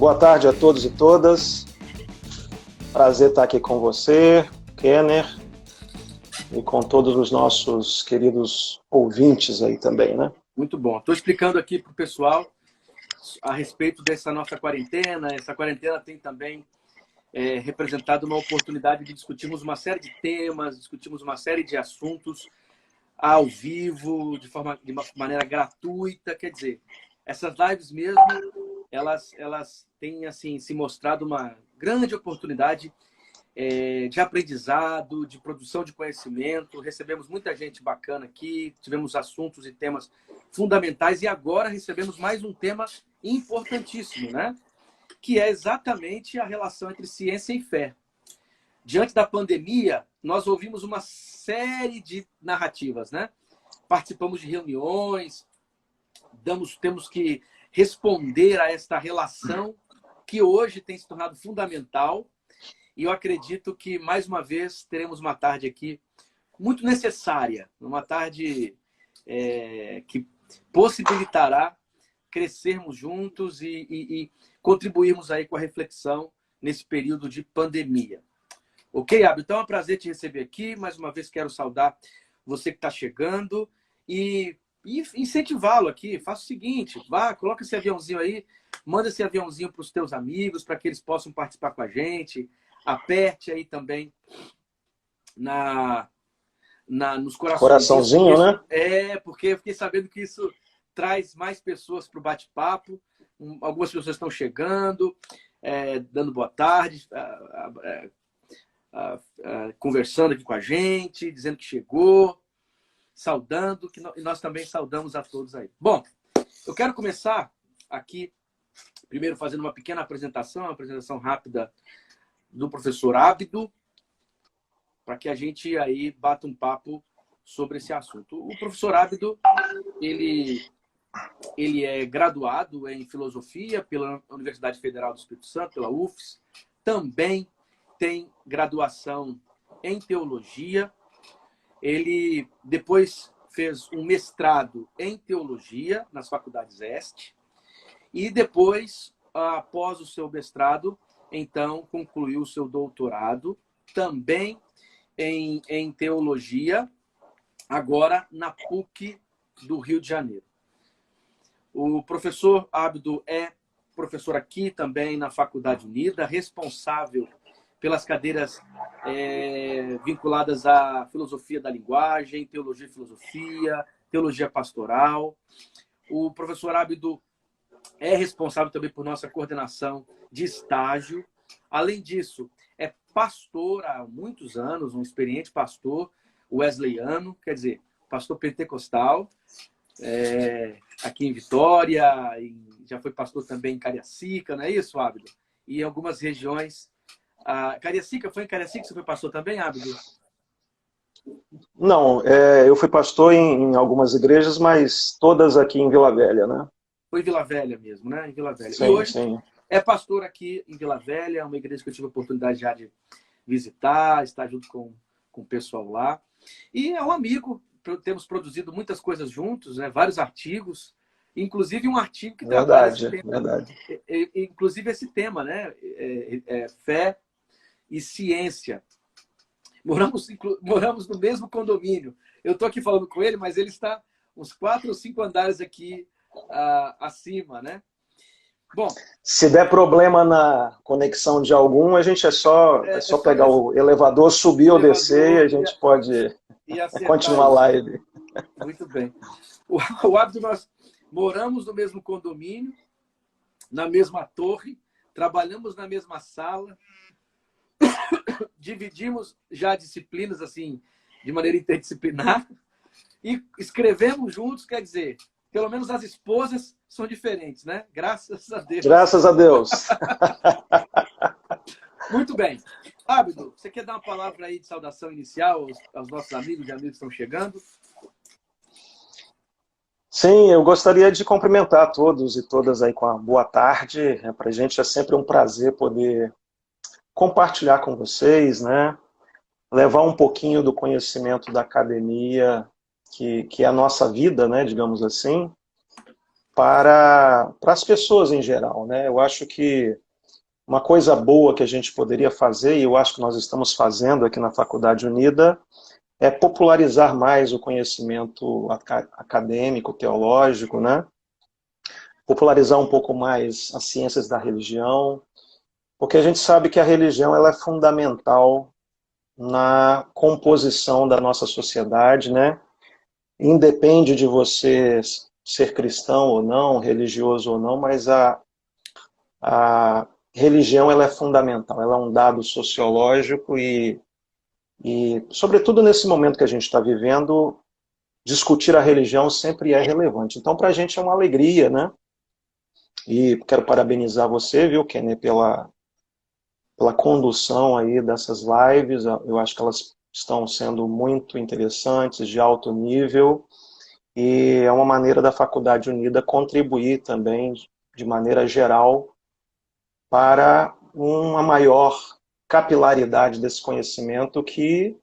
Boa tarde a todos e todas. Prazer estar aqui com você, Kenner, e com todos os nossos queridos ouvintes aí também, né? Muito bom. Estou explicando aqui para o pessoal a respeito dessa nossa quarentena. Essa quarentena tem também representado uma oportunidade de discutirmos uma série de temas, discutirmos uma série de assuntos ao vivo, de uma maneira gratuita. Quer dizer, essas lives mesmo, elas têm assim, se mostrado uma grande oportunidade de aprendizado, de produção de conhecimento. Recebemos muita gente bacana aqui, tivemos assuntos e temas fundamentais e agora recebemos mais um tema importantíssimo, né? Que é exatamente a relação entre ciência e fé. Diante da pandemia, nós ouvimos uma série de narrativas, né? Participamos de reuniões, temos que responder a esta relação que hoje tem se tornado fundamental. E eu acredito que, mais uma vez, teremos uma tarde aqui muito necessária, uma tarde que possibilitará crescermos juntos e contribuirmos aí com a reflexão nesse período de pandemia. Ok, Abel? Então é um prazer te receber aqui. Mais uma vez quero saudar você que está chegando e incentivá-lo aqui. Faça o seguinte, coloca esse aviãozinho aí, manda esse aviãozinho para os teus amigos, para que eles possam participar com a gente. Aperte aí também nos corações. Coraçãozinho, né? Porque eu fiquei sabendo que isso traz mais pessoas para o bate-papo. Algumas pessoas estão chegando, dando boa tarde, conversando aqui com a gente, dizendo que chegou, saudando, e nós também saudamos a todos aí. Bom, eu quero começar aqui, primeiro fazendo uma pequena apresentação, uma apresentação rápida do professor Abdo, para que a gente aí bata um papo sobre esse assunto. O professor Abdo, ele é graduado em filosofia pela Universidade Federal do Espírito Santo, pela UFES, também tem graduação em teologia. Ele depois fez um mestrado em teologia nas faculdades Este e depois, após o seu mestrado, então concluiu o seu doutorado também em teologia, agora na PUC do Rio de Janeiro. O professor Abdo é professor aqui também na Faculdade Unida, responsável pelas cadeiras vinculadas à filosofia da linguagem, teologia e filosofia, teologia pastoral. O professor Abdo é responsável também por nossa coordenação de estágio. Além disso, é pastor há muitos anos, um experiente pastor wesleyano, quer dizer, pastor pentecostal, aqui em Vitória, já foi pastor também em Cariacica, não é isso, Abdo? E em algumas regiões. Cariacica, foi em Cariacica que você foi pastor também, Abdo? Não, eu fui pastor em algumas igrejas, mas todas aqui em Vila Velha, né? Foi em Vila Velha mesmo, né? Em Vila Velha. Sim, e hoje sim. é pastor aqui em Vila Velha, uma igreja que eu tive a oportunidade já de visitar, estar junto com o pessoal lá. E é um amigo, temos produzido muitas coisas juntos, né? Vários artigos, inclusive um artigo que trabalha esse tema. Verdade. Inclusive esse tema, né? Fé e ciência. Moramos no mesmo condomínio. Eu estou aqui falando com ele, mas ele está uns 4 ou 5 andares aqui acima, né? Bom, se der problema na conexão de algum, a gente é só pegar o elevador, subir ou descer, e a gente pode continuar a live. Muito bem. O Abdo, nós moramos no mesmo condomínio, na mesma torre, trabalhamos na mesma sala, dividimos já disciplinas assim de maneira interdisciplinar e escrevemos juntos, quer dizer, pelo menos as esposas são diferentes, né? Graças a Deus. Graças a Deus. Muito bem. Abdo, você quer dar uma palavra aí de saudação inicial aos nossos amigos e amigas que estão chegando? Sim, eu gostaria de cumprimentar todos e todas aí com a boa tarde. Para a gente é sempre um prazer poder compartilhar com vocês, né? Levar um pouquinho do conhecimento da academia, que é a nossa vida, né? Digamos assim. para as pessoas em geral, né? Eu acho que uma coisa boa que a gente poderia fazer, e eu acho que nós estamos fazendo aqui na Faculdade Unida, é popularizar mais o conhecimento acadêmico, teológico, né? Popularizar um pouco mais as ciências da religião, porque a gente sabe que a religião ela é fundamental na composição da nossa sociedade, né? Independe de você ser cristão ou não, religioso ou não, mas a religião ela é fundamental, ela é um dado sociológico sobretudo nesse momento que a gente está vivendo, discutir a religião sempre é relevante. Então, para a gente é uma alegria, né? E quero parabenizar você, viu, Kenny, pela condução aí dessas lives. Eu acho que elas estão sendo muito interessantes, de alto nível, e é uma maneira da Faculdade Unida contribuir também, de maneira geral, para uma maior capilaridade desse conhecimento que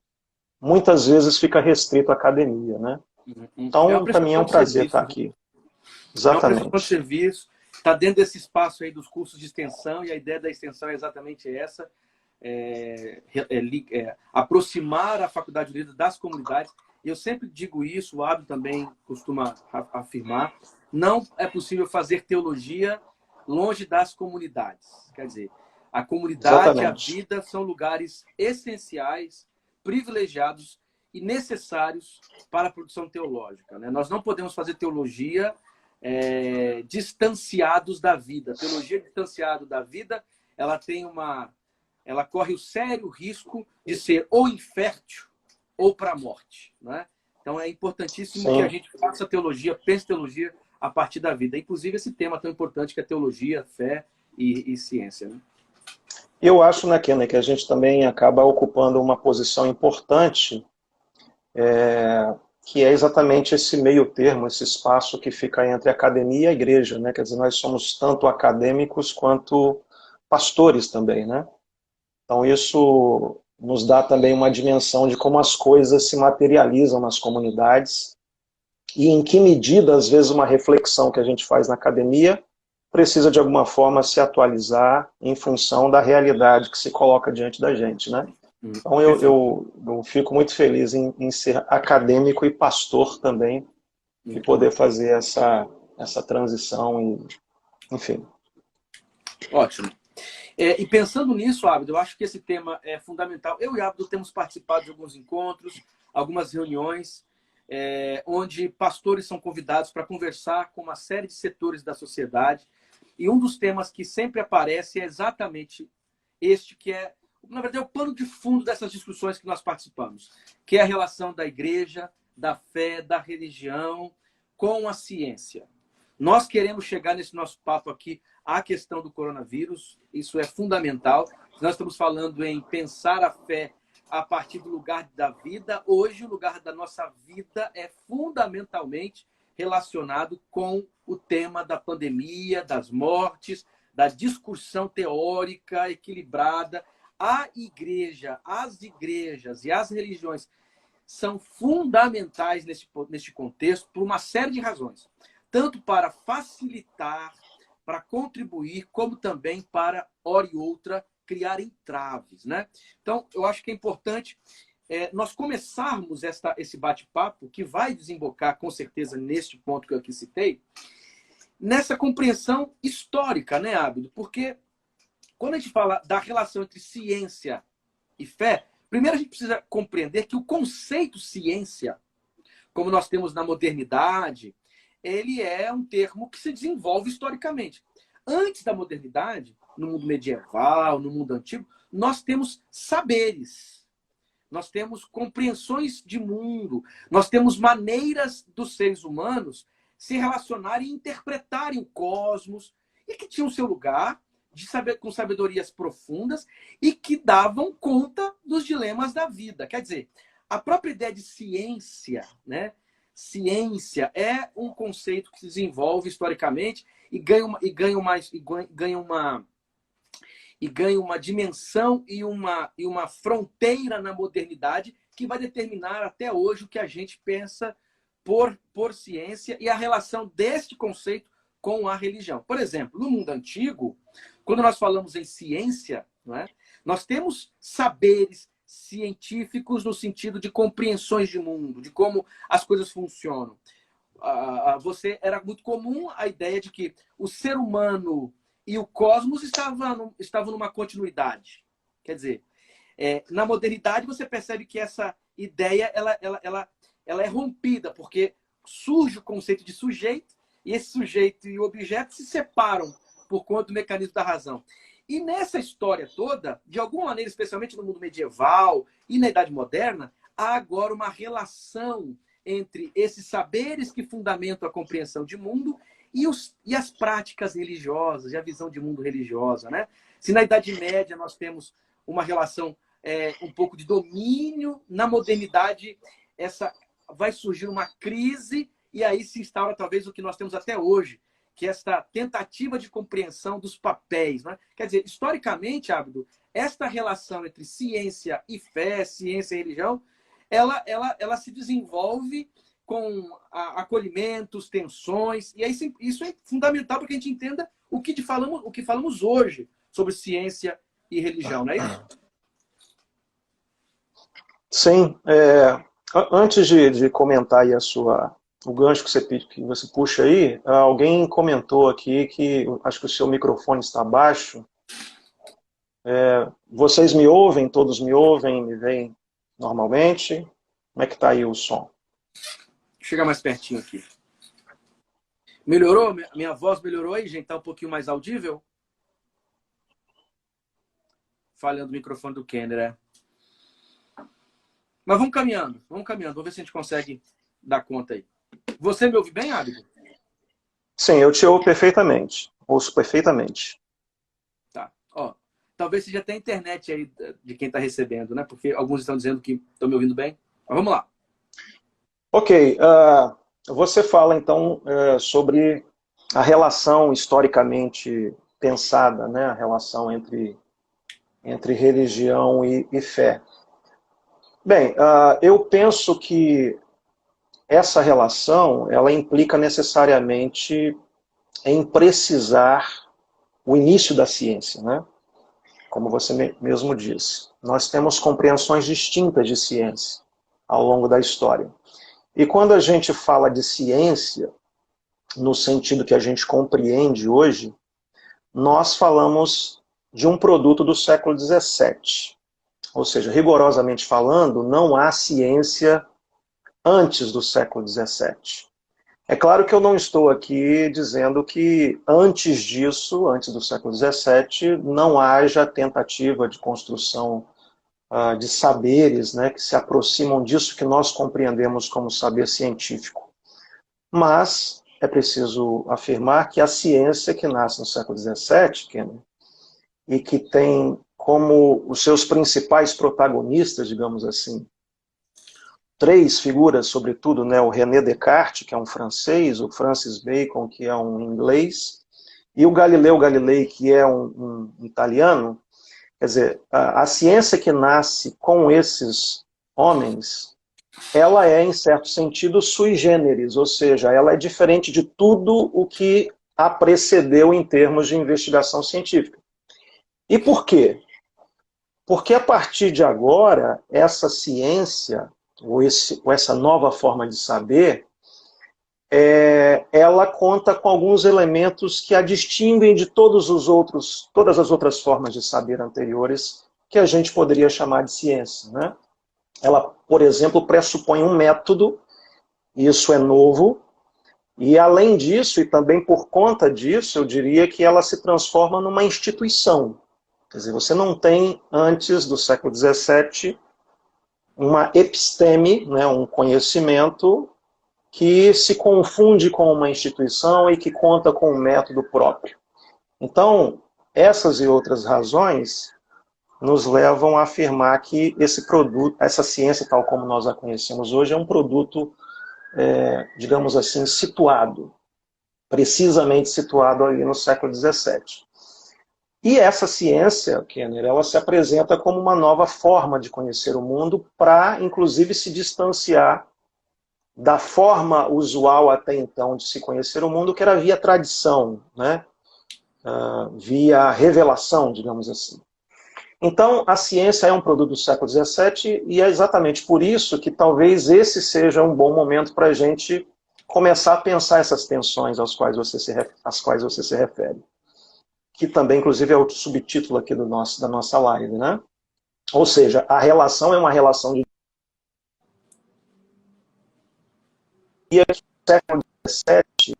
muitas vezes fica restrito à academia, né? É uma Então, para mim é prestação um de prazer estar serviço, né? aqui. É uma prestação de Exatamente. serviço, está dentro desse espaço aí dos cursos de extensão, e a ideia da extensão é exatamente essa, aproximar a Faculdade Unida das comunidades. E eu sempre digo isso, o Abdo também costuma afirmar, não é possível fazer teologia longe das comunidades. Quer dizer, a comunidade e a Exatamente. vida são lugares essenciais, privilegiados e necessários para a produção teológica, né? Nós não podemos fazer teologia distanciados da vida. A teologia distanciada da vida, ela corre o sério risco de ser ou infértil ou para a morte, né? Então é importantíssimo que a Sim. gente faça teologia, pense teologia a partir da vida. Inclusive esse tema tão importante que é teologia, fé e ciência, né? Eu acho, né, Kenny, que a gente também acaba ocupando uma posição importante, que é exatamente esse meio termo, esse espaço que fica entre a academia e a igreja, né? Quer dizer, nós somos tanto acadêmicos quanto pastores também, né? Então isso nos dá também uma dimensão de como as coisas se materializam nas comunidades e em que medida, às vezes, uma reflexão que a gente faz na academia precisa, de alguma forma, se atualizar em função da realidade que se coloca diante da gente, né? Então, Perfeito. eu fico muito feliz em ser acadêmico e pastor também e Muito bom. poder fazer essa transição, enfim. Ótimo. E pensando nisso, Abdo, eu acho que esse tema é fundamental. Eu e Abdo temos participado de alguns encontros, algumas reuniões, onde pastores são convidados para conversar com uma série de setores da sociedade. E um dos temas que sempre aparece é exatamente este, que é, na verdade, é o pano de fundo dessas discussões que nós participamos, que é a relação da igreja, da fé, da religião com a ciência. Nós queremos chegar nesse nosso papo aqui à questão do coronavírus, isso é fundamental. Nós estamos falando em pensar a fé a partir do lugar da vida. Hoje, o lugar da nossa vida é fundamentalmente relacionado com o tema da pandemia, das mortes, da discussão teórica equilibrada. A igreja, as igrejas e as religiões são fundamentais neste contexto por uma série de razões. Tanto para facilitar, para contribuir, como também para, hora e outra, criar entraves, né? Então, eu acho que é importante nós começarmos esse bate-papo, que vai desembocar, com certeza, neste ponto que eu aqui citei, nessa compreensão histórica, né, Ábido? Porque quando a gente fala da relação entre ciência e fé, primeiro a gente precisa compreender que o conceito ciência, como nós temos na modernidade, ele é um termo que se desenvolve historicamente. Antes da modernidade, no mundo medieval, no mundo antigo, nós temos saberes, nós temos compreensões de mundo, nós temos maneiras dos seres humanos se relacionarem e interpretarem o cosmos, e que tinham seu lugar com sabedorias profundas e que davam conta dos dilemas da vida. Quer dizer, a própria ideia de ciência, né? Ciência é um conceito que se desenvolve historicamente e ganha uma dimensão e uma fronteira na modernidade que vai determinar até hoje o que a gente pensa por ciência e a relação deste conceito com a religião. Por exemplo, no mundo antigo, quando nós falamos em ciência, não é? Nós temos saberes científicos no sentido de compreensões de mundo, de como as coisas funcionam. Era muito comum a ideia de que o ser humano e o cosmos estavam numa continuidade. Quer dizer, na modernidade você percebe que essa ideia ela é rompida, porque surge o conceito de sujeito, e esse sujeito e o objeto se separam por conta do mecanismo da razão. E nessa história toda, de alguma maneira, especialmente no mundo medieval e na Idade Moderna, há agora uma relação entre esses saberes que fundamentam a compreensão de mundo e as práticas religiosas, e a visão de mundo religiosa, né? Se na Idade Média nós temos uma relação um pouco de domínio, na modernidade vai surgir uma crise e aí se instaura talvez o que nós temos até hoje, que é esta tentativa de compreensão dos papéis, né? Quer dizer, historicamente, Abdo, esta relação entre ciência e fé, ciência e religião, ela se desenvolve com acolhimentos, tensões, e aí isso é fundamental para que a gente entenda o que falamos hoje sobre ciência e religião, não é isso? Sim. Antes de comentar aí o gancho que você puxa aí, alguém comentou aqui que acho que o seu microfone está baixo. Vocês me ouvem? Todos me ouvem? Me veem normalmente? Como é que está aí o som? Chega mais pertinho aqui. Melhorou? Minha voz melhorou aí, gente? Está um pouquinho mais audível? Falhando o microfone do Kenner, Mas vamos caminhando. Vamos ver se a gente consegue dar conta aí. Você me ouve bem, Abdo? Sim, eu te ouço perfeitamente. Ouço perfeitamente. Tá. Ó, talvez seja até a internet aí de quem está recebendo, né? Porque alguns estão dizendo que estão me ouvindo bem. Mas vamos lá. Ok. Você fala, então, sobre a relação historicamente pensada, né? A relação entre religião e fé. Bem, eu penso que essa relação, ela implica necessariamente em precisar o início da ciência, né? Como você mesmo disse. Nós temos compreensões distintas de ciência ao longo da história. E quando a gente fala de ciência, no sentido que a gente compreende hoje, nós falamos de um produto do século XVII. Ou seja, rigorosamente falando, não há ciência antes do século XVII. É claro que eu não estou aqui dizendo que antes disso, antes do século XVII, não haja tentativa de construção de saberes, né, que se aproximam disso que nós compreendemos como saber científico. Mas é preciso afirmar que a ciência que nasce no século XVII, Kenner, e que tem como os seus principais protagonistas, digamos assim, três figuras, sobretudo, né, o René Descartes, que é um francês, o Francis Bacon, que é um inglês, e o Galileu Galilei, que é um italiano. Quer dizer, a ciência que nasce com esses homens, ela é, em certo sentido, sui generis, ou seja, ela é diferente de tudo o que a precedeu em termos de investigação científica. E por quê? Porque a partir de agora, essa ciência, ou essa nova forma de saber, ela conta com alguns elementos que a distinguem de todas as outras formas de saber anteriores que a gente poderia chamar de ciência, né? Ela, por exemplo, pressupõe um método, isso é novo, e além disso, e também por conta disso, eu diria que ela se transforma numa instituição. Quer dizer, você não tem, antes do século XVII, uma episteme, né, um conhecimento que se confunde com uma instituição e que conta com um método próprio. Então, essas e outras razões nos levam a afirmar que esse produto, essa ciência tal como nós a conhecemos hoje, é um produto, digamos assim, situado, precisamente situado ali no século XVII. E essa ciência, Kenner, ela se apresenta como uma nova forma de conhecer o mundo para, inclusive, se distanciar da forma usual até então de se conhecer o mundo, que era via tradição, né? Via revelação, digamos assim. Então, a ciência é um produto do século XVII e é exatamente por isso que talvez esse seja um bom momento para a gente começar a pensar essas tensões às quais você se refere. Que também, inclusive, é outro subtítulo aqui da nossa live, né? Ou seja, a relação é uma relação de dia que o século XVII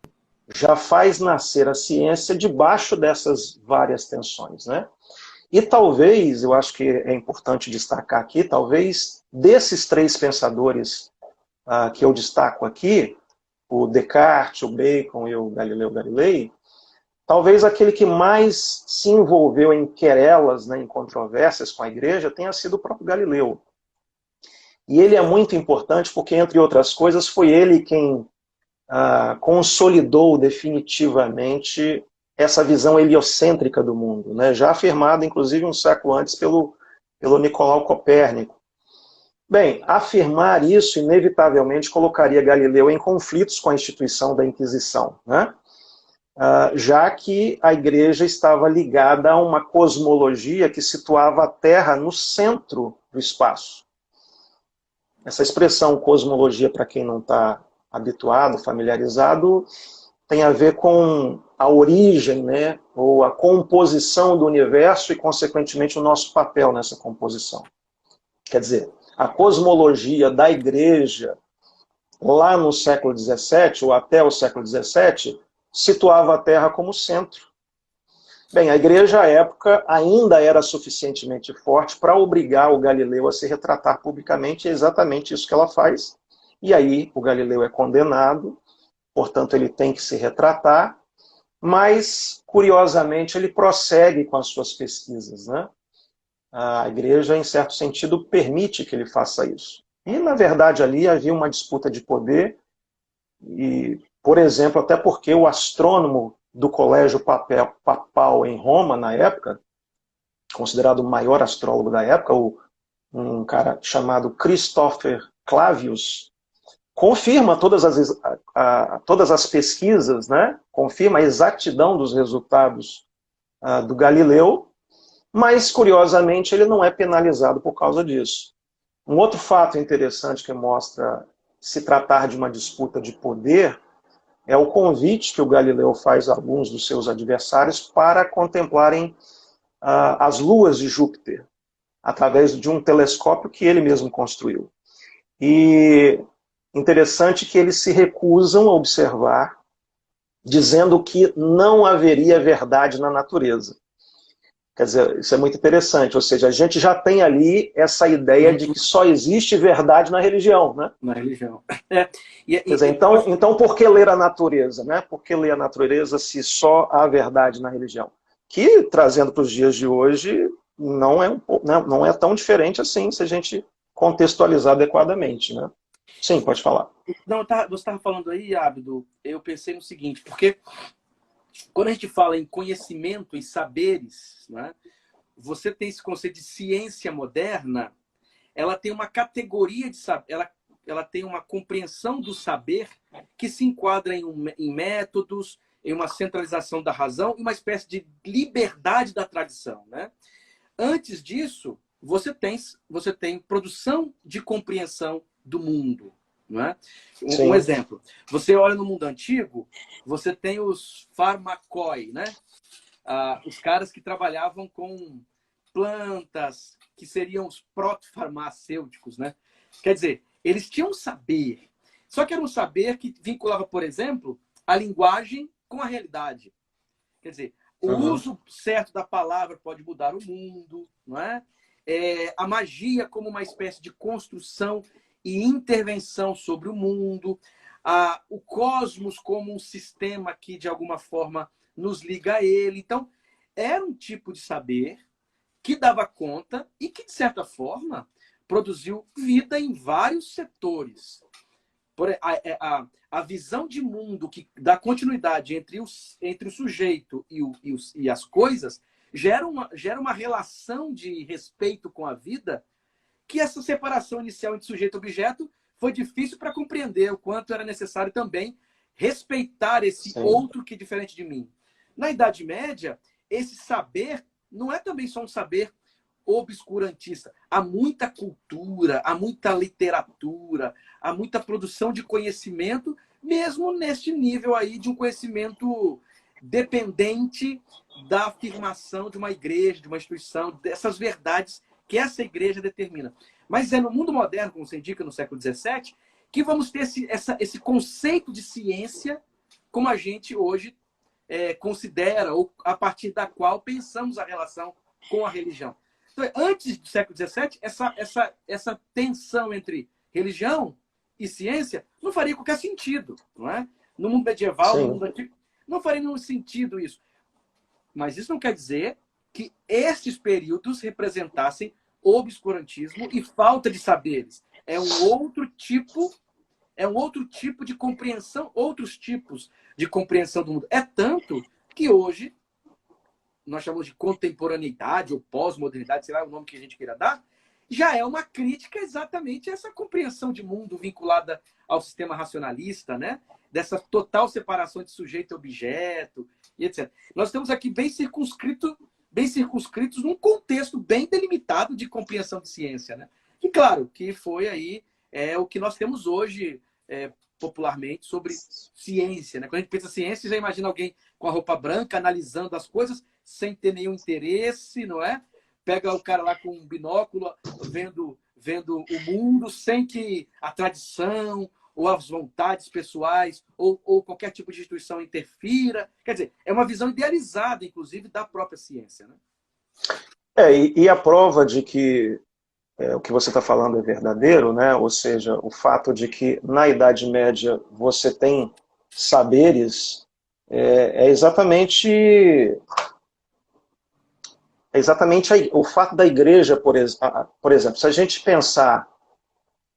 já faz nascer a ciência debaixo dessas várias tensões, né? E talvez, eu acho que é importante destacar aqui, talvez desses três pensadores que eu destaco aqui, o Descartes, o Bacon e o Galileu Galilei, talvez aquele que mais se envolveu em querelas, né, em controvérsias com a igreja, tenha sido o próprio Galileu. E ele é muito importante porque, entre outras coisas, foi ele quem consolidou definitivamente essa visão heliocêntrica do mundo, né? Já afirmada, inclusive, um século antes pelo Nicolau Copérnico. Bem, afirmar isso inevitavelmente colocaria Galileu em conflitos com a instituição da Inquisição, né? Já que a igreja estava ligada a uma cosmologia que situava a Terra no centro do espaço. Essa expressão cosmologia, para quem não está habituado, familiarizado, tem a ver com a origem, né, ou a composição do universo e, consequentemente, o nosso papel nessa composição. Quer dizer, a cosmologia da igreja, lá no século XVII, ou até o século XVII, situava a Terra como centro. Bem, a igreja, à época, ainda era suficientemente forte para obrigar o Galileu a se retratar publicamente, é exatamente isso que ela faz. E aí o Galileu é condenado, portanto ele tem que se retratar, mas, curiosamente, ele prossegue com as suas pesquisas, né? A igreja, em certo sentido, permite que ele faça isso. E, na verdade, ali havia uma disputa de poder, e, por exemplo, até porque o astrônomo do colégio papal em Roma, na época, considerado o maior astrólogo da época, um cara chamado Christopher Clavius, confirma todas as pesquisas, né? Confirma a exatidão dos resultados do Galileu, mas, curiosamente, ele não é penalizado por causa disso. Um outro fato interessante que mostra se tratar de uma disputa de poder é o convite que o Galileu faz a alguns dos seus adversários para contemplarem as luas de Júpiter, através de um telescópio que ele mesmo construiu. E interessante que eles se recusam a observar, dizendo que não haveria verdade na natureza. Quer dizer, isso é muito interessante, ou seja, a gente já tem ali essa ideia de que só existe verdade na religião, né? Na religião. Quer dizer, então por que ler a natureza, né? Por que ler a natureza se só há verdade na religião? Que, trazendo para os dias de hoje, não é tão diferente assim, se a gente contextualizar adequadamente, né? Sim, pode falar. Não, você estava falando aí, Abdo, eu pensei no seguinte, porque quando a gente fala em conhecimento e saberes, né, você tem esse conceito de ciência moderna, ela tem uma categoria de saber, ela tem uma compreensão do saber que se enquadra em métodos, em uma centralização da razão e uma espécie de liberdade da tradição, né? Antes disso, você tem produção de compreensão do mundo. Não é? Um exemplo. Você olha no mundo antigo, você tem os farmacoi, né? Os caras que trabalhavam com plantas, que seriam os proto-farmacêuticos, né? Quer dizer, eles tinham um saber. Só que era um saber que vinculava, por exemplo, a linguagem com a realidade. Quer dizer, o uso certo da palavra pode mudar o mundo, não é? A magia como uma espécie de construção e intervenção sobre o mundo, o cosmos como um sistema que, de alguma forma, nos liga a ele. Então, era um tipo de saber que dava conta e que, de certa forma, produziu vida em vários setores. A visão de mundo que dá continuidade entre o sujeito e as coisas gera uma relação de respeito com a vida, que essa separação inicial entre sujeito e objeto foi difícil para compreender o quanto era necessário também respeitar esse Sim. outro que é diferente de mim. Na Idade Média, esse saber não é também só um saber obscurantista. Há muita cultura, há muita literatura, há muita produção de conhecimento, mesmo neste nível aí de um conhecimento dependente da afirmação de uma igreja, de uma instituição, dessas verdades que essa igreja determina. Mas é no mundo moderno, como você indica, no século XVII, que vamos ter esse conceito de ciência como a gente hoje considera, ou a partir da qual pensamos a relação com a religião. Então, antes do século XVII, essa tensão entre religião e ciência não faria qualquer sentido, não é? No mundo medieval, Sim. no mundo antigo, não faria nenhum sentido isso. Mas isso não quer dizer que estes períodos representassem obscurantismo e falta de saberes. É um outro tipo de compreensão, outros tipos de compreensão do mundo. É tanto que hoje nós chamamos de contemporaneidade ou pós-modernidade, sei lá o nome que a gente queira dar, já é uma crítica exatamente a essa compreensão de mundo vinculada ao sistema racionalista, né? Dessa total separação de sujeito e objeto, e etc. Nós estamos aqui bem circunscritos num contexto bem delimitado de compreensão de ciência, né? E claro, que foi aí o que nós temos hoje popularmente sobre ciência, né? Quando a gente pensa em ciência, já imagina alguém com a roupa branca analisando as coisas sem ter nenhum interesse, não é? Pega o cara lá com um binóculo vendo o mundo sem que a tradição ou as vontades pessoais ou qualquer tipo de instituição interfira. Quer dizer, é uma visão idealizada, inclusive, da própria ciência, né? E a prova de que o que você está falando é verdadeiro, né? Ou seja, o fato de que na Idade Média você tem saberes é exatamente o fato da igreja, por exemplo, se a gente pensar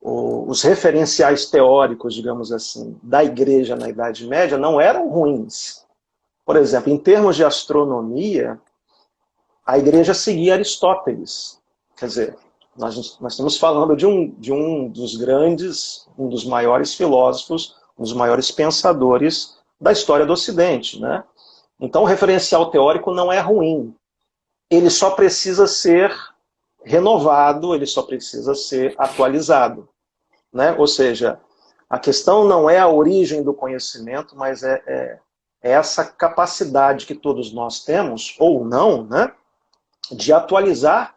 os referenciais teóricos, digamos assim, da igreja na Idade Média não eram ruins. Por exemplo, em termos de astronomia, a igreja seguia Aristóteles. Quer dizer, nós estamos falando de um dos grandes, um dos maiores filósofos, um dos maiores pensadores da história do Ocidente, né? Então o referencial teórico não é ruim. Ele só precisa ser renovado, ele só precisa ser atualizado, né? Ou seja, a questão não é a origem do conhecimento, mas é essa capacidade que todos nós temos, ou não, né? De atualizar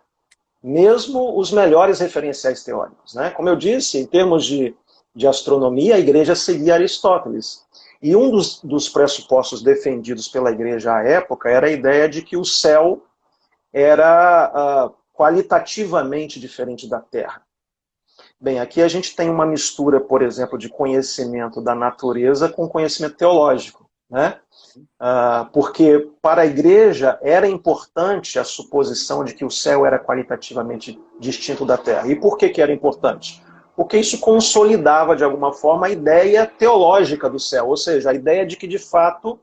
mesmo os melhores referenciais teóricos, né? Como eu disse, em termos de astronomia, a igreja seguia Aristóteles. E um dos pressupostos defendidos pela igreja à época era a ideia de que o céu era qualitativamente diferente da Terra. Bem, aqui a gente tem uma mistura, por exemplo, de conhecimento da natureza com conhecimento teológico, né? Porque para a igreja era importante a suposição de que o céu era qualitativamente distinto da Terra. E por que era importante? Porque isso consolidava, de alguma forma, a ideia teológica do céu, ou seja, a ideia de que, de fato,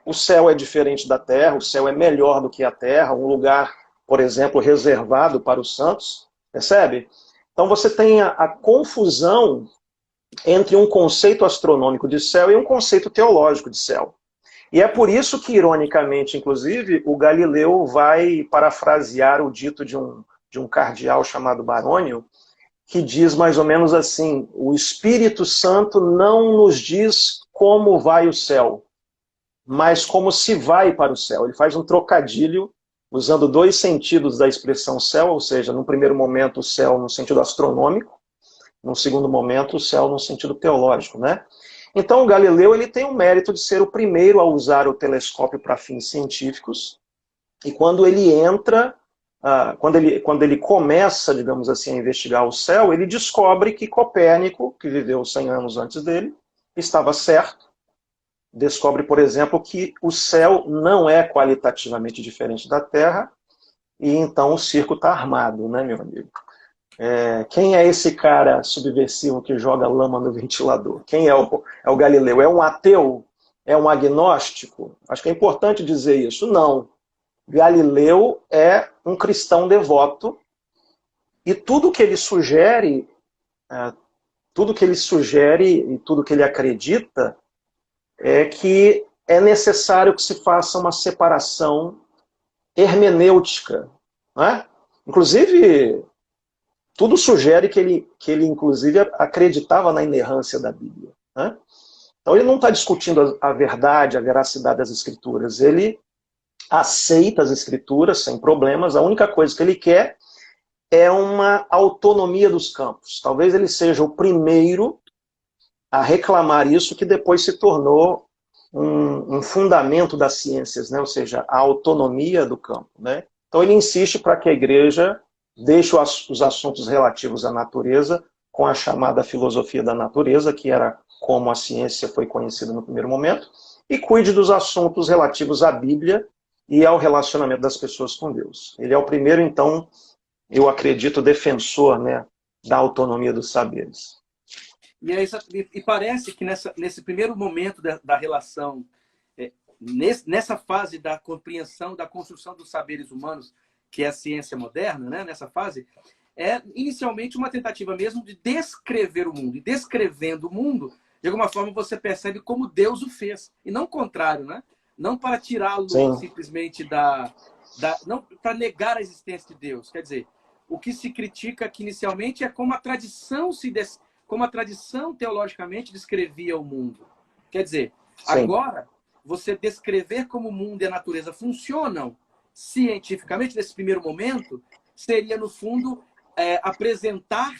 o céu é diferente da Terra, o céu é melhor do que a Terra, um lugar, por exemplo, reservado para os santos, percebe? Então você tem a confusão entre um conceito astronômico de céu e um conceito teológico de céu. E é por isso que, ironicamente, inclusive, o Galileu vai parafrasear o dito de um cardeal chamado Barônio, que diz mais ou menos assim: o Espírito Santo não nos diz como vai o céu, mas como se vai para o céu. Ele faz um trocadilho, usando dois sentidos da expressão céu, ou seja, no primeiro momento o céu no sentido astronômico, no segundo momento o céu no sentido teológico, né? Então, o Galileu ele tem o mérito de ser o primeiro a usar o telescópio para fins científicos, e quando ele entra, quando ele começa, digamos assim, a investigar o céu, ele descobre que Copérnico, que viveu 100 anos antes dele, estava certo. Descobre, por exemplo, que o céu não é qualitativamente diferente da Terra, e então o circo está armado, né, meu amigo? Quem é esse cara subversivo que joga lama no ventilador? Quem é o Galileu? É um ateu? É um agnóstico? Acho que é importante dizer isso. Não. Galileu é um cristão devoto e tudo que ele sugere, tudo que ele sugere e tudo que ele acredita é que é necessário que se faça uma separação hermenêutica, né? Inclusive, tudo sugere que ele inclusive, acreditava na inerrância da Bíblia, né? Então, ele não está discutindo a verdade, a veracidade das Escrituras. Ele aceita as Escrituras sem problemas. A única coisa que ele quer é uma autonomia dos campos. Talvez ele seja o primeiro a reclamar isso, que depois se tornou um fundamento das ciências, né? Ou seja, a autonomia do campo, né? Então ele insiste para que a igreja deixe os assuntos relativos à natureza com a chamada filosofia da natureza, que era como a ciência foi conhecida no primeiro momento, e cuide dos assuntos relativos à Bíblia e ao relacionamento das pessoas com Deus. Ele é o primeiro, então, eu acredito, defensor, né, da autonomia dos saberes. E parece que nesse primeiro momento da relação, nessa fase da compreensão, da construção dos saberes humanos, que é a ciência moderna, né, nessa fase, é inicialmente uma tentativa mesmo de descrever o mundo. E descrevendo o mundo, de alguma forma você percebe como Deus o fez. E não o contrário, né? Não para tirá-lo simplesmente não para negar a existência de Deus. Quer dizer, o que se critica aqui inicialmente é como a tradição teologicamente descrevia o mundo. Quer dizer, agora, você descrever como o mundo e a natureza funcionam cientificamente, nesse primeiro momento, seria, no fundo, apresentar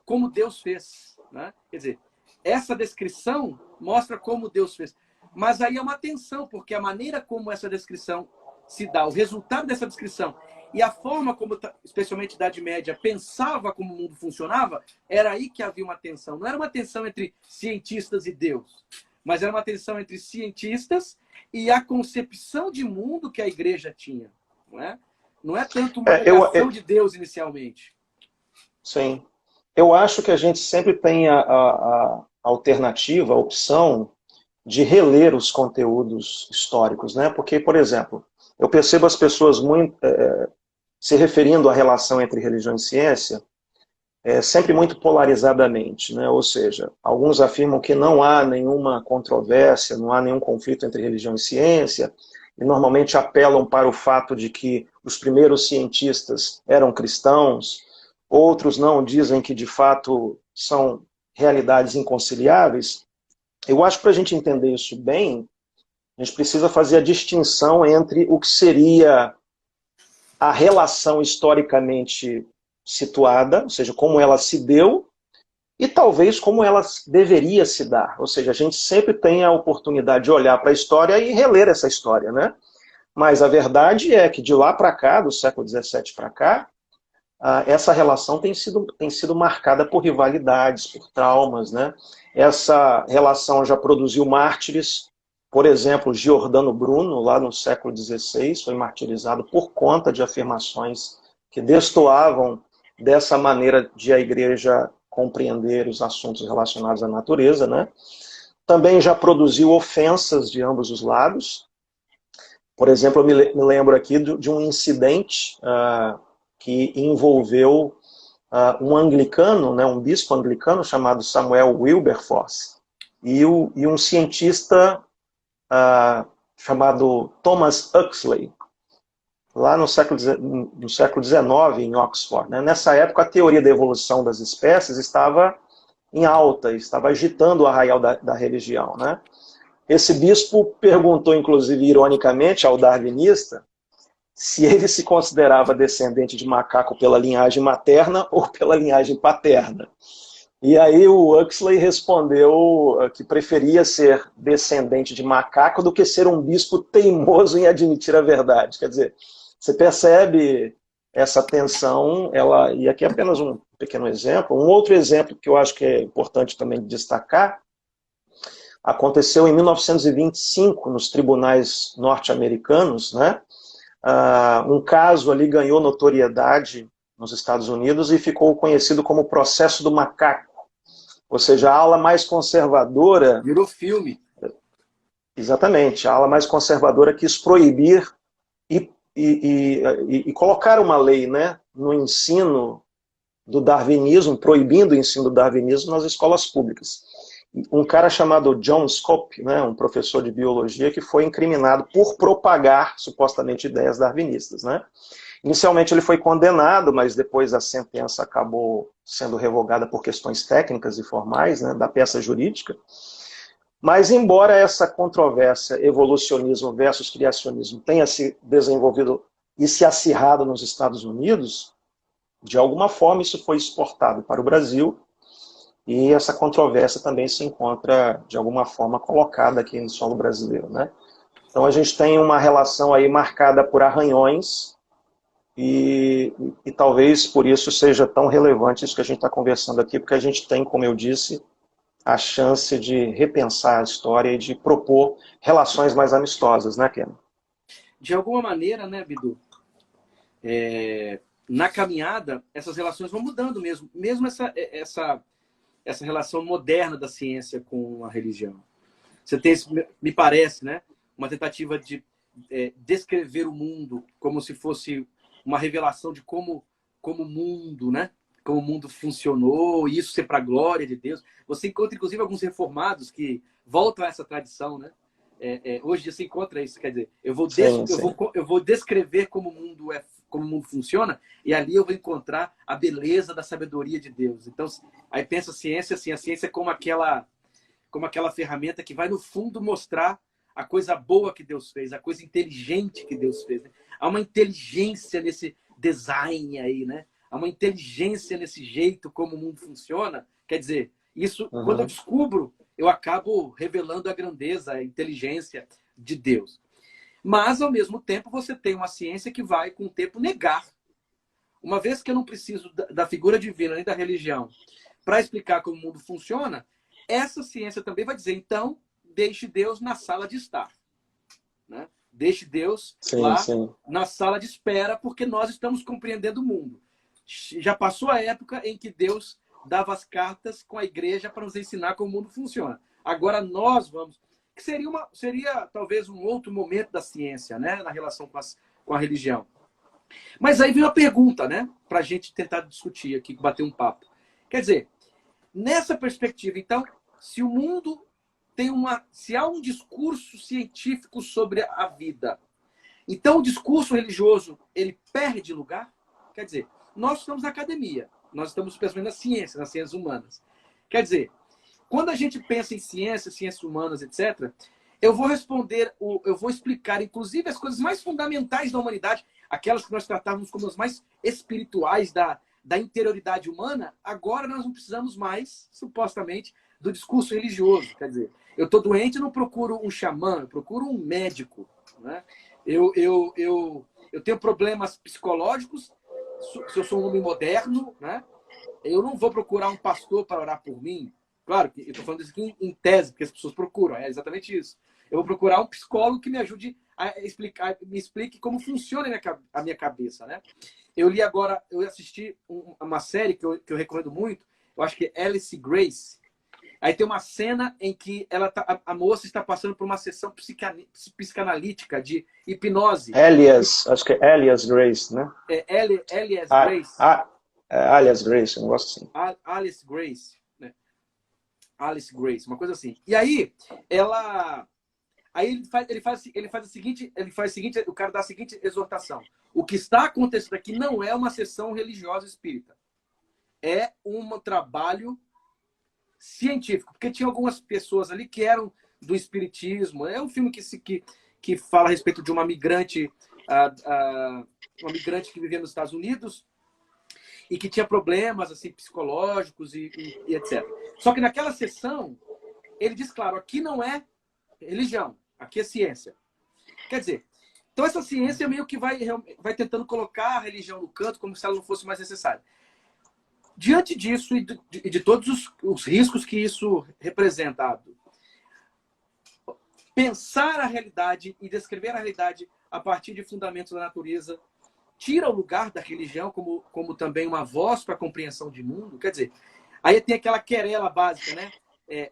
como Deus fez, né? Quer dizer, essa descrição mostra como Deus fez. Mas aí é uma tensão, porque a maneira como essa descrição se dá, o resultado dessa descrição e a forma como, especialmente a Idade Média, pensava como o mundo funcionava, era aí que havia uma tensão. Não era uma tensão entre cientistas e Deus, mas era uma tensão entre cientistas e a concepção de mundo que a igreja tinha. Não é tanto uma negação de Deus inicialmente. Sim. Eu acho que a gente sempre tem a alternativa, a opção de reler os conteúdos históricos, né? Porque, por exemplo, eu percebo as pessoas muito se referindo à relação entre religião e ciência sempre muito polarizadamente, né? Ou seja, alguns afirmam que não há nenhuma controvérsia, não há nenhum conflito entre religião e ciência, e normalmente apelam para o fato de que os primeiros cientistas eram cristãos. Outros não, dizem que de fato são realidades inconciliáveis. Eu acho que para a gente entender isso bem, a gente precisa fazer a distinção entre o que seria a relação historicamente situada, ou seja, como ela se deu, e talvez como ela deveria se dar. Ou seja, a gente sempre tem a oportunidade de olhar para a história e reler essa história, né? Mas a verdade é que de lá para cá, do século XVII para cá, essa relação tem sido marcada por rivalidades, por traumas, né? Essa relação já produziu mártires. Por exemplo, Giordano Bruno, lá no século XVI, foi martirizado por conta de afirmações que destoavam dessa maneira de a igreja compreender os assuntos relacionados à natureza, né? Também já produziu ofensas de ambos os lados. Por exemplo, eu me lembro aqui de um incidente que envolveu um anglicano, né, um bispo anglicano chamado Samuel Wilberforce, e um cientista chamado Thomas Huxley, lá no século XIX, em Oxford, né? Nessa época, a teoria da evolução das espécies estava em alta, estava agitando o arraial da religião, né? Esse bispo perguntou, inclusive, ironicamente, ao darwinista, se ele se considerava descendente de macaco pela linhagem materna ou pela linhagem paterna. E aí o Huxley respondeu que preferia ser descendente de macaco do que ser um bispo teimoso em admitir a verdade. Quer dizer, você percebe essa tensão, e aqui é apenas um pequeno exemplo. Um outro exemplo que eu acho que é importante também destacar, aconteceu em 1925 nos tribunais norte-americanos, né? Um caso ali ganhou notoriedade nos Estados Unidos e ficou conhecido como o processo do macaco. Ou seja, a ala mais conservadora... Virou filme. Exatamente. A ala mais conservadora quis proibir e colocar uma lei, né, no ensino do darwinismo, proibindo o ensino do darwinismo nas escolas públicas. Um cara chamado John Scott, né, um professor de biologia, que foi incriminado por propagar, supostamente, ideias darwinistas, né? Inicialmente ele foi condenado, mas depois a sentença acabou sendo revogada por questões técnicas e formais, né, da peça jurídica. Mas embora essa controvérsia evolucionismo versus criacionismo tenha se desenvolvido e se acirrado nos Estados Unidos, de alguma forma isso foi exportado para o Brasil e essa controvérsia também se encontra, de alguma forma, colocada aqui no solo brasileiro, né? Então a gente tem uma relação aí marcada por arranhões e talvez por isso seja tão relevante isso que a gente está conversando aqui, porque a gente tem, como eu disse, a chance de repensar a história e de propor relações mais amistosas, né, Ken? De alguma maneira, né, Bidu? Na caminhada, essas relações vão mudando mesmo. Mesmo essa relação moderna da ciência com a religião. Você tem, me parece, né, uma tentativa de descrever o mundo como se fosse uma revelação de como o mundo, né? Como o mundo funcionou, e isso ser para a glória de Deus. Você encontra, inclusive, alguns reformados que voltam a essa tradição, né? Hoje você encontra isso, quer dizer, eu vou descrever como o mundo como o mundo funciona, e ali eu vou encontrar a beleza da sabedoria de Deus. Então, aí pensa a ciência assim, a ciência é como aquela ferramenta que vai no fundo mostrar a coisa boa que Deus fez, a coisa inteligente que Deus fez. Né? Há uma inteligência nesse design aí, né? Há uma inteligência nesse jeito como o mundo funciona. Quer dizer, isso, quando eu descubro, eu acabo revelando a grandeza, a inteligência de Deus. Mas, ao mesmo tempo, você tem uma ciência que vai, com o tempo, negar. Uma vez que eu não preciso da figura divina nem da religião para explicar como o mundo funciona, essa ciência também vai dizer, então, deixe Deus na sala de estar. Né? Deixe Deus na sala de espera, porque nós estamos compreendendo o mundo. Já passou a época em que Deus dava as cartas com a igreja para nos ensinar como o mundo funciona. Agora nós vamos... Que seria talvez um outro momento da ciência, né? Na relação com a religião. Mas aí vem uma pergunta, né? Para a gente tentar discutir aqui, bater um papo. Quer dizer, nessa perspectiva, então, se o mundo tem se há um discurso científico sobre a vida, então o discurso religioso, ele perde lugar? Quer dizer, nós estamos na academia, nós estamos pensando nas ciências humanas. Quer dizer, quando a gente pensa em ciências humanas, etc., eu vou explicar, inclusive, as coisas mais fundamentais da humanidade, aquelas que nós tratávamos como as mais espirituais da interioridade humana, agora nós não precisamos mais, supostamente, do discurso religioso. Quer dizer, eu estou doente, eu não procuro um xamã, eu procuro um médico. Né? Eu tenho problemas psicológicos, se eu sou um homem moderno, né? Eu não vou procurar um pastor para orar por mim. Claro que eu estou falando isso aqui em tese, porque as pessoas procuram, é exatamente isso. Eu vou procurar um psicólogo que me ajude a explicar, me explique como funciona a minha cabeça, né? Eu assisti uma série que eu recomendo muito, eu acho que é Alice Grace. Aí tem uma cena em que a moça está passando por uma sessão psicanalítica de hipnose. Acho que é Alias Grace, né? Alias Grace. Alias Grace, eu não gosto assim. Alice Grace. Né? Alice Grace, uma coisa assim. E aí, ele faz a seguinte, o cara dá a seguinte exortação. O que está acontecendo aqui não é uma sessão religiosa espírita. É um trabalho científico, porque tinha algumas pessoas ali que eram do espiritismo. É um filme que fala a respeito de uma migrante que vivia nos Estados Unidos e que tinha problemas assim, psicológicos e etc. Só que naquela sessão, ele diz, claro, aqui não é religião, aqui é ciência. Quer dizer, então essa ciência meio que vai tentando colocar a religião no canto como se ela não fosse mais necessária. Diante disso e de todos os riscos que isso representa, pensar a realidade e descrever a realidade a partir de fundamentos da natureza tira o lugar da religião como também uma voz para a compreensão de mundo. Quer dizer, aí tem aquela querela básica, né?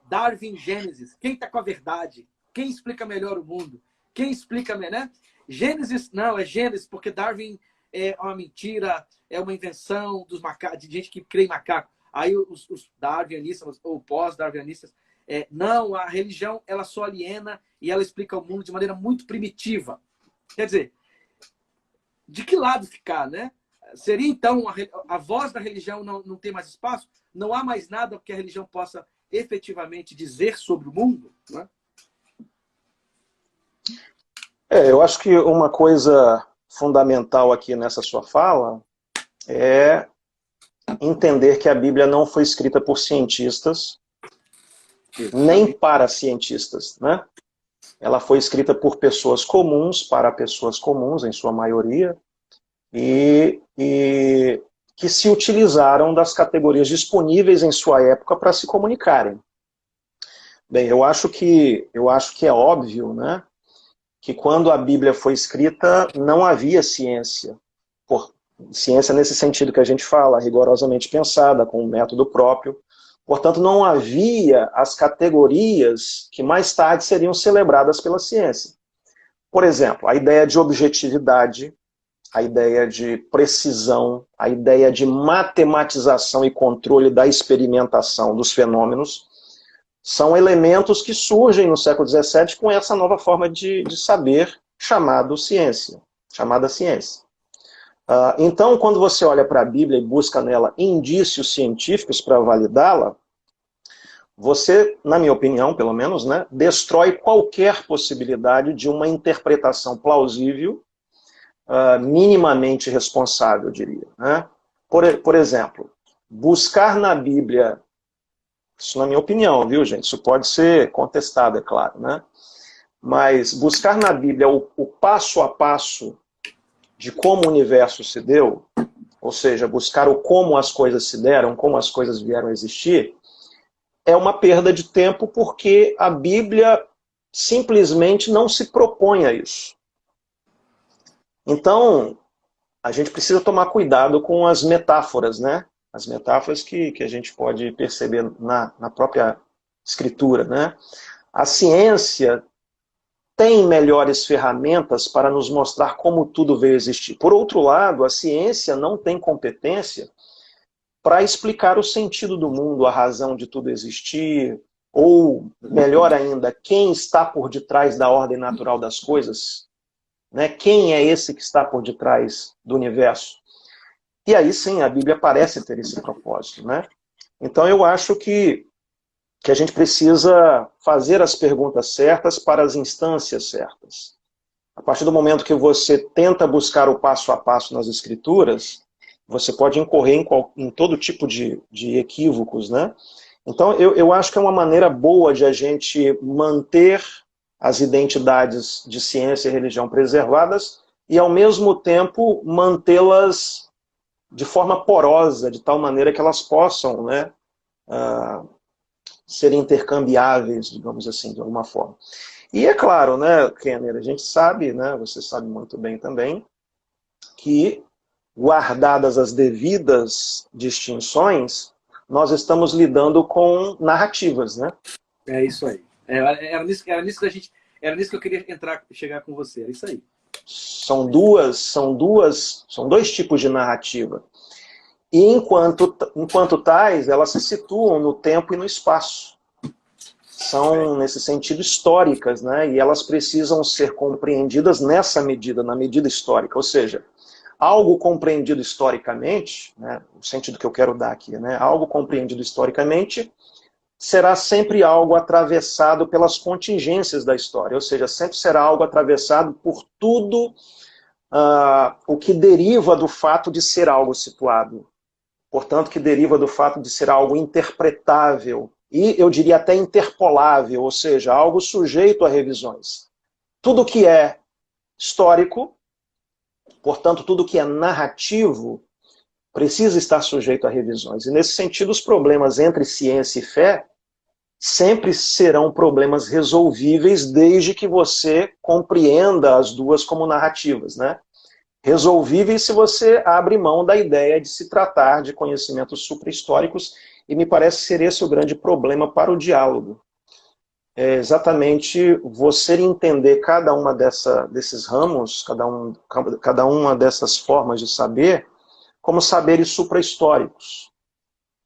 Darwin, Gênesis. Quem está com a verdade? Quem explica melhor o mundo? Quem explica melhor? Né? Gênesis, não, é Gênesis, porque Darwin é uma mentira, é uma invenção dos macacos, de gente que crê em macaco. Aí os darwinistas, ou pós-darwinistas, não, a religião ela só aliena e ela explica o mundo de maneira muito primitiva. Quer dizer, de que lado ficar, né? Seria, então, a voz da religião não tem mais espaço? Não há mais nada que a religião possa efetivamente dizer sobre o mundo? Né? Eu acho que uma coisa fundamental aqui nessa sua fala é entender que a Bíblia não foi escrita por cientistas, nem para cientistas, né? Ela foi escrita por pessoas comuns, para pessoas comuns, em sua maioria, e que se utilizaram das categorias disponíveis em sua época para se comunicarem. Bem, eu acho que é óbvio, né, que quando a Bíblia foi escrita não havia ciência. Ciência nesse sentido que a gente fala, rigorosamente pensada, com um método próprio. Portanto, não havia as categorias que mais tarde seriam celebradas pela ciência. Por exemplo, a ideia de objetividade, a ideia de precisão, a ideia de matematização e controle da experimentação dos fenômenos, são elementos que surgem no século XVII com essa nova forma de saber chamada ciência. Então, quando você olha para a Bíblia e busca nela indícios científicos para validá-la, você, na minha opinião, pelo menos, né, destrói qualquer possibilidade de uma interpretação plausível, minimamente responsável, eu diria. Né? Por exemplo, buscar na Bíblia, isso na minha opinião, viu, gente? Isso pode ser contestado, é claro, né? Mas buscar na Bíblia o passo a passo de como o universo se deu, ou seja, buscar o como as coisas se deram, como as coisas vieram a existir, é uma perda de tempo porque a Bíblia simplesmente não se propõe a isso. Então, a gente precisa tomar cuidado com as metáforas, né? As metáforas que a gente pode perceber na própria escritura, né? A ciência tem melhores ferramentas para nos mostrar como tudo veio existir. Por outro lado, a ciência não tem competência para explicar o sentido do mundo, a razão de tudo existir, ou, melhor ainda, quem está por detrás da ordem natural das coisas, né? Quem é esse que está por detrás do universo? E aí sim, a Bíblia parece ter esse propósito, né? Então eu acho que a gente precisa fazer as perguntas certas para as instâncias certas. A partir do momento que você tenta buscar o passo a passo nas escrituras, você pode incorrer em todo tipo de equívocos, né? Então eu acho que é uma maneira boa de a gente manter as identidades de ciência e religião preservadas e, ao mesmo tempo, mantê-las de forma porosa, de tal maneira que elas possam, né, ser intercambiáveis, digamos assim, de alguma forma. E é claro, né, Kenner, a gente sabe, né, você sabe muito bem também, que, guardadas as devidas distinções, nós estamos lidando com narrativas, né? É isso aí. Era nisso que eu queria chegar com você. É isso aí. São dois tipos de narrativa. E enquanto tais, elas se situam no tempo e no espaço. São, nesse sentido, históricas, né? E elas precisam ser compreendidas nessa medida, na medida histórica. Ou seja, algo compreendido historicamente, né, o sentido que eu quero dar aqui, né, algo compreendido historicamente será sempre algo atravessado pelas contingências da história, ou seja, sempre será algo atravessado por tudo o que deriva do fato de ser algo situado. Portanto, que deriva do fato de ser algo interpretável e, eu diria, até interpolável, ou seja, algo sujeito a revisões. Tudo que é histórico, portanto, tudo que é narrativo, precisa estar sujeito a revisões. E, nesse sentido, os problemas entre ciência e fé sempre serão problemas resolvíveis desde que você compreenda as duas como narrativas, né? Resolvíveis se você abre mão da ideia de se tratar de conhecimentos supra-históricos, e me parece ser esse o grande problema para o diálogo. é exatamente você entender cada uma desses ramos, cada uma dessas formas de saber, como saberes supra-históricos,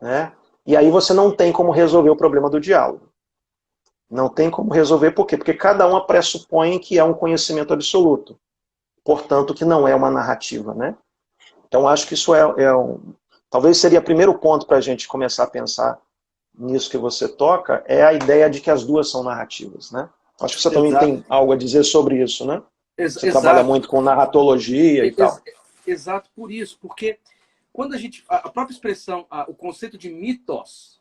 né? E aí você não tem como resolver o problema do diálogo. Não tem como resolver, por quê? Porque cada uma pressupõe que é um conhecimento absoluto, portanto que não é uma narrativa, né? Então acho que isso talvez seria o primeiro ponto para a gente começar a pensar nisso que você toca, é a ideia de que as duas são narrativas, né? Acho que você também Exato. tem algo a dizer sobre isso, né? Você trabalha Exato. muito com narratologia e tal. Exato por isso, porque quando a própria expressão, o conceito de mitos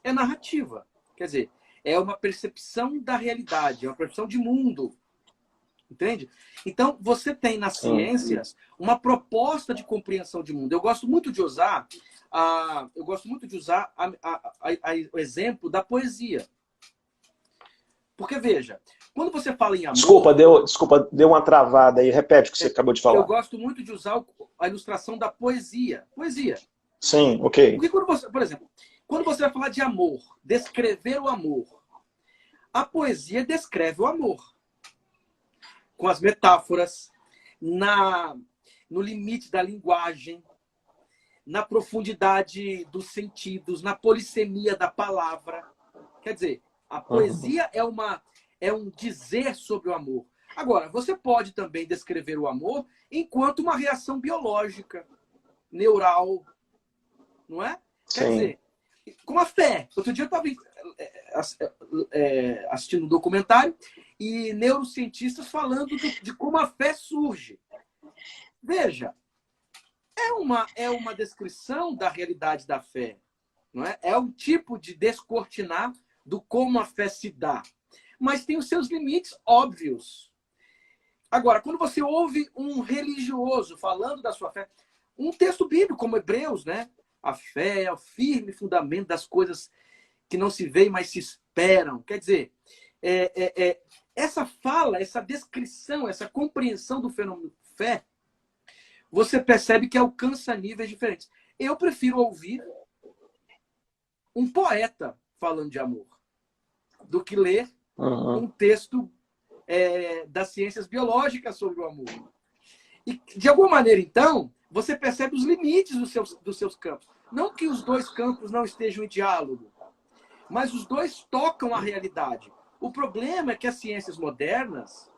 é narrativa. Quer dizer, é uma percepção da realidade, é uma percepção de mundo. Entende? Então, você tem nas Sim. ciências uma proposta de compreensão de mundo. Eu gosto muito de usar o exemplo da poesia. Porque, veja, quando você fala em amor, Desculpa, deu uma travada aí. Repete o que você acabou de eu falar. gosto muito de usar a ilustração da poesia. Poesia. Sim, ok. Porque por exemplo, quando você vai falar de amor, descrever o amor, a poesia descreve o amor. Com as metáforas, no limite da linguagem, na profundidade dos sentidos, na polissemia da palavra. Quer dizer, a poesia é um dizer sobre o amor. Agora, você pode também descrever o amor enquanto uma reação biológica, neural, não é? Quer Sim. dizer, com a fé. Outro dia eu estava assistindo um documentário e neurocientistas falando de como a fé surge. Veja, é uma descrição da realidade da fé. Não é? É um tipo de descortinar do como a fé se dá. Mas tem os seus limites óbvios. Agora, quando você ouve um religioso falando da sua fé, um texto bíblico como Hebreus, né? A fé é o firme fundamento das coisas que não se veem, mas se esperam. Quer dizer, essa fala, essa descrição, essa compreensão do fenômeno fé, você percebe que alcança níveis diferentes. Eu prefiro ouvir um poeta falando de amor do que ler um texto das ciências biológicas sobre o amor. E, de alguma maneira, então, você percebe os limites dos seus campos. Não que os dois campos não estejam em diálogo, mas os dois tocam a realidade. O problema é que as ciências modernas,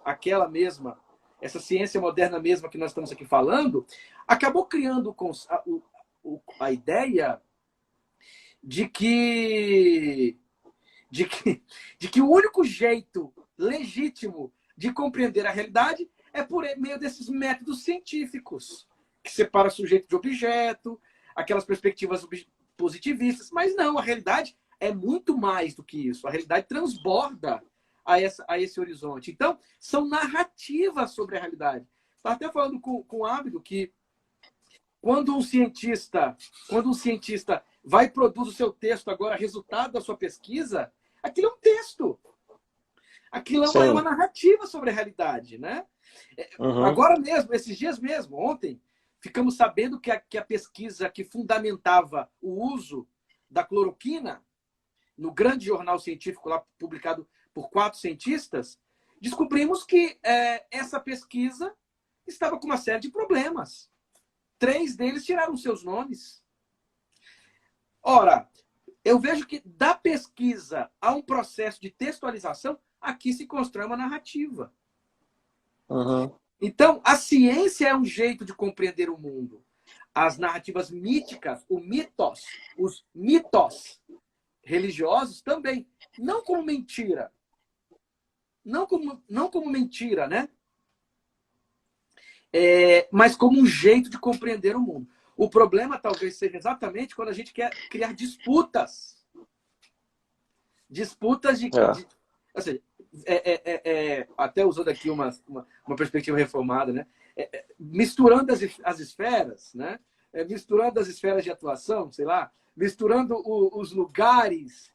essa ciência moderna mesma que nós estamos aqui falando, acabou criando a ideia de que o único jeito legítimo de compreender a realidade é por meio desses métodos científicos, que separa sujeito de objeto, aquelas perspectivas positivistas. Mas não, a realidade é muito mais do que isso. A realidade transborda a esse horizonte. Então, são narrativas sobre a realidade. Estava até falando com o Ábido que quando um cientista vai e produz o seu texto agora, resultado da sua pesquisa, aquilo é um texto. Aquilo é uma narrativa sobre a realidade, né? Agora mesmo, esses dias mesmo, ontem, ficamos sabendo que a pesquisa que fundamentava o uso da cloroquina no grande jornal científico lá publicado por 4 cientistas, descobrimos que essa pesquisa estava com uma série de problemas. 3 deles tiraram seus nomes. Ora, eu vejo que da pesquisa a um processo de textualização, aqui se constrói uma narrativa. Então, a ciência é um jeito de compreender o mundo. As narrativas míticas, os mitos religiosos também. Não como mentira. Não como mentira, né? Mas como um jeito de compreender o mundo. O problema talvez seja exatamente quando a gente quer criar disputas. Disputas ou seja, até usando aqui uma perspectiva reformada, né? Misturando as esferas, né? Misturando as esferas de atuação, sei lá, misturando os lugares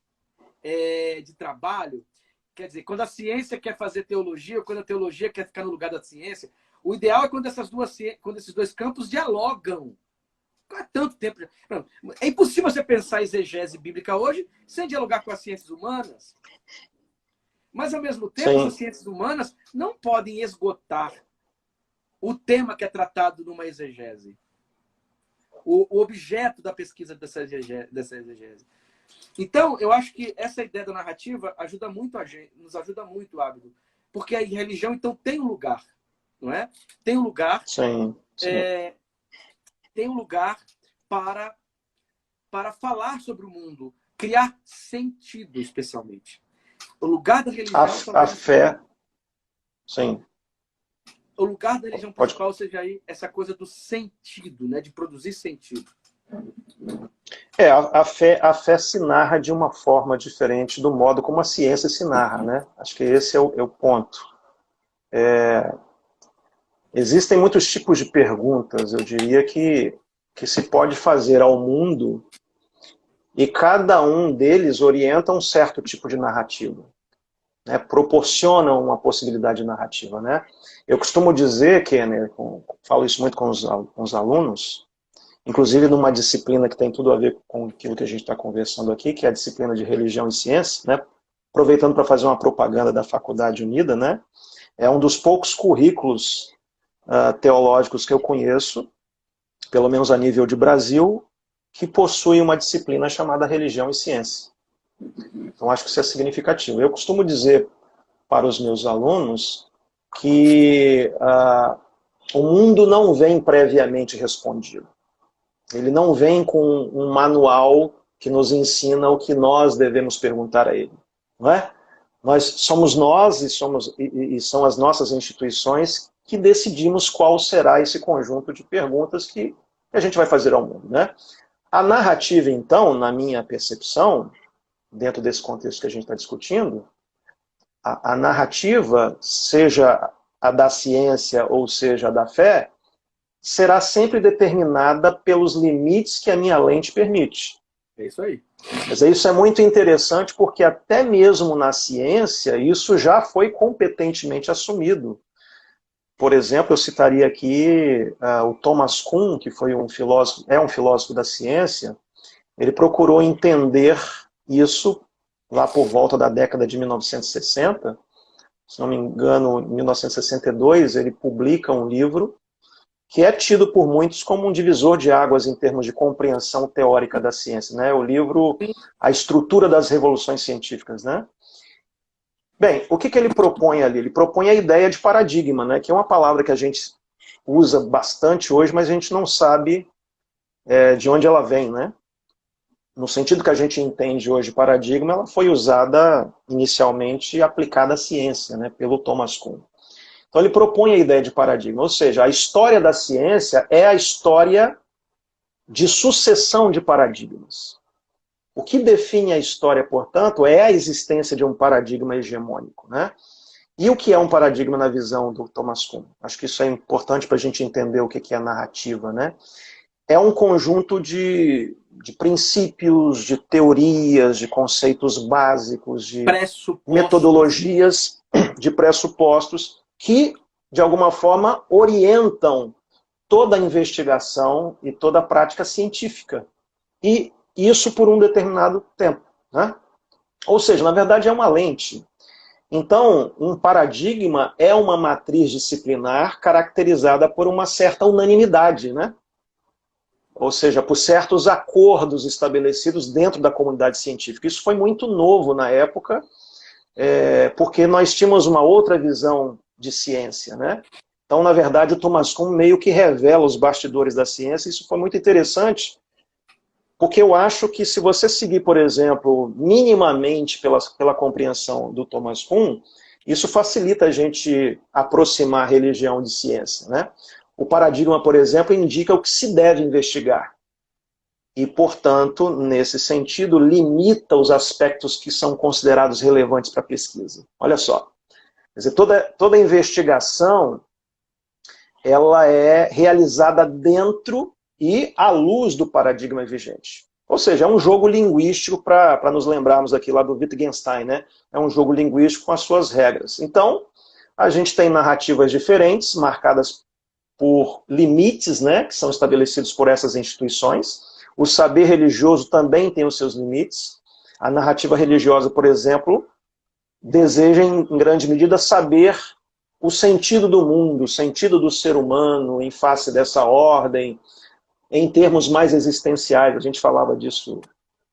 de trabalho. Quer dizer, quando a ciência quer fazer teologia, ou quando a teologia quer ficar no lugar da ciência, o ideal é quando esses dois campos dialogam. Há tanto tempo. É impossível você pensar exegese bíblica hoje sem dialogar com as ciências humanas. Mas, ao mesmo tempo, Sim. as ciências humanas não podem esgotar o tema que é tratado numa exegese. O objeto da pesquisa dessa exegese. Então, eu acho que essa ideia da narrativa ajuda muito a gente, nos ajuda muito, Ábido, porque a religião, então, tem um lugar, não é? Tem um lugar, Sim. tem um lugar para falar sobre o mundo, criar sentido, especialmente. O lugar da religião... A fé, sim. O lugar da religião Pode... principal seja aí essa coisa do sentido, né? De produzir sentido. A fé se narra de uma forma diferente do modo como a ciência se narra, né? Acho que esse é o ponto. Existem muitos tipos de perguntas, eu diria, que se pode fazer ao mundo, e cada um deles orienta um certo tipo de narrativa, né? Proporciona uma possibilidade de narrativa, né? Eu costumo dizer, Kenner, falo isso muito com os alunos, inclusive numa disciplina que tem tudo a ver com aquilo que a gente está conversando aqui, que é a disciplina de religião e ciência, né? Aproveitando para fazer uma propaganda da Faculdade Unida, né? É um dos poucos currículos teológicos que eu conheço, pelo menos a nível de Brasil, que possui uma disciplina chamada religião e ciência. Então acho que isso é significativo. Eu costumo dizer para os meus alunos que o mundo não vem previamente respondido. Ele não vem com um manual que nos ensina o que nós devemos perguntar a ele. Não é? Nós e são as nossas instituições que decidimos qual será esse conjunto de perguntas que a gente vai fazer ao mundo, né? A narrativa, então, na minha percepção, dentro desse contexto que a gente está discutindo, a narrativa, seja a da ciência ou seja a da fé, será sempre determinada pelos limites que a minha lente permite. É isso aí. Mas isso é muito interessante porque até mesmo na ciência isso já foi competentemente assumido. Por exemplo, eu citaria aqui o Thomas Kuhn, que foi um filósofo da ciência. Ele procurou entender isso lá por volta da década de 1960. Se não me engano, em 1962, ele publica um livro que é tido por muitos como um divisor de águas em termos de compreensão teórica da ciência, né? O livro A Estrutura das Revoluções Científicas, né? Bem, o que ele propõe ali? Ele propõe a ideia de paradigma, né? Que é uma palavra que a gente usa bastante hoje, mas a gente não sabe de onde ela vem, né? No sentido que a gente entende hoje paradigma, ela foi usada inicialmente e aplicada à ciência, né? Pelo Thomas Kuhn. Então ele propõe a ideia de paradigma, ou seja, a história da ciência é a história de sucessão de paradigmas. O que define a história, portanto, é a existência de um paradigma hegemônico, né? E o que é um paradigma na visão do Thomas Kuhn? Acho que isso é importante para a gente entender o que é a narrativa, né? É um conjunto de princípios, de teorias, de conceitos básicos, de metodologias, de pressupostos que, de alguma forma, orientam toda a investigação e toda a prática científica. E isso por um determinado tempo, né? Ou seja, na verdade é uma lente. Então, um paradigma é uma matriz disciplinar caracterizada por uma certa unanimidade, né? Ou seja, por certos acordos estabelecidos dentro da comunidade científica. Isso foi muito novo na época, porque nós tínhamos uma outra visão de ciência, né? Então, na verdade, o Thomas Kuhn meio que revela os bastidores da ciência. Isso foi muito interessante, porque eu acho que se você seguir, por exemplo, minimamente pela compreensão do Thomas Kuhn, isso facilita a gente aproximar a religião de ciência, né? O paradigma, por exemplo, indica o que se deve investigar. E, portanto, nesse sentido, limita os aspectos que são considerados relevantes para a pesquisa. Olha só. Quer dizer, toda investigação ela é realizada dentro e à luz do paradigma vigente. Ou seja, é um jogo linguístico, para nos lembrarmos aqui lá do Wittgenstein, né? É um jogo linguístico com as suas regras. Então, a gente tem narrativas diferentes, marcadas por limites, né, que são estabelecidos por essas instituições. O saber religioso também tem os seus limites. A narrativa religiosa, por exemplo, deseja, em grande medida, saber o sentido do mundo, o sentido do ser humano em face dessa ordem, em termos mais existenciais. A gente falava disso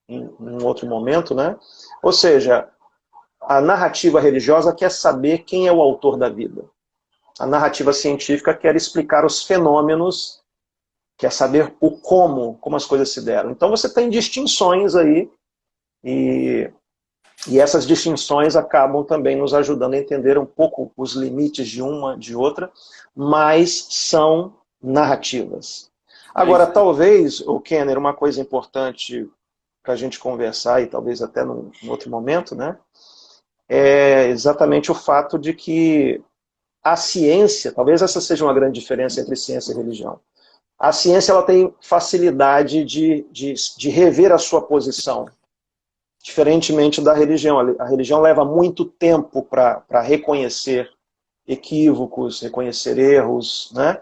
em um outro momento, né? Ou seja, a narrativa religiosa quer saber quem é o autor da vida. A narrativa científica quer explicar os fenômenos, quer saber o como as coisas se deram. Então você tem distinções aí, e essas distinções acabam também nos ajudando a entender um pouco os limites de uma, de outra, mas são narrativas. Agora, talvez, o Kenner, uma coisa importante para a gente conversar, e talvez até num outro momento, né, é exatamente o fato de que a ciência, talvez essa seja uma grande diferença entre ciência e religião. A ciência ela tem facilidade de rever a sua posição, diferentemente da religião. A religião leva muito tempo para reconhecer equívocos, reconhecer erros, né?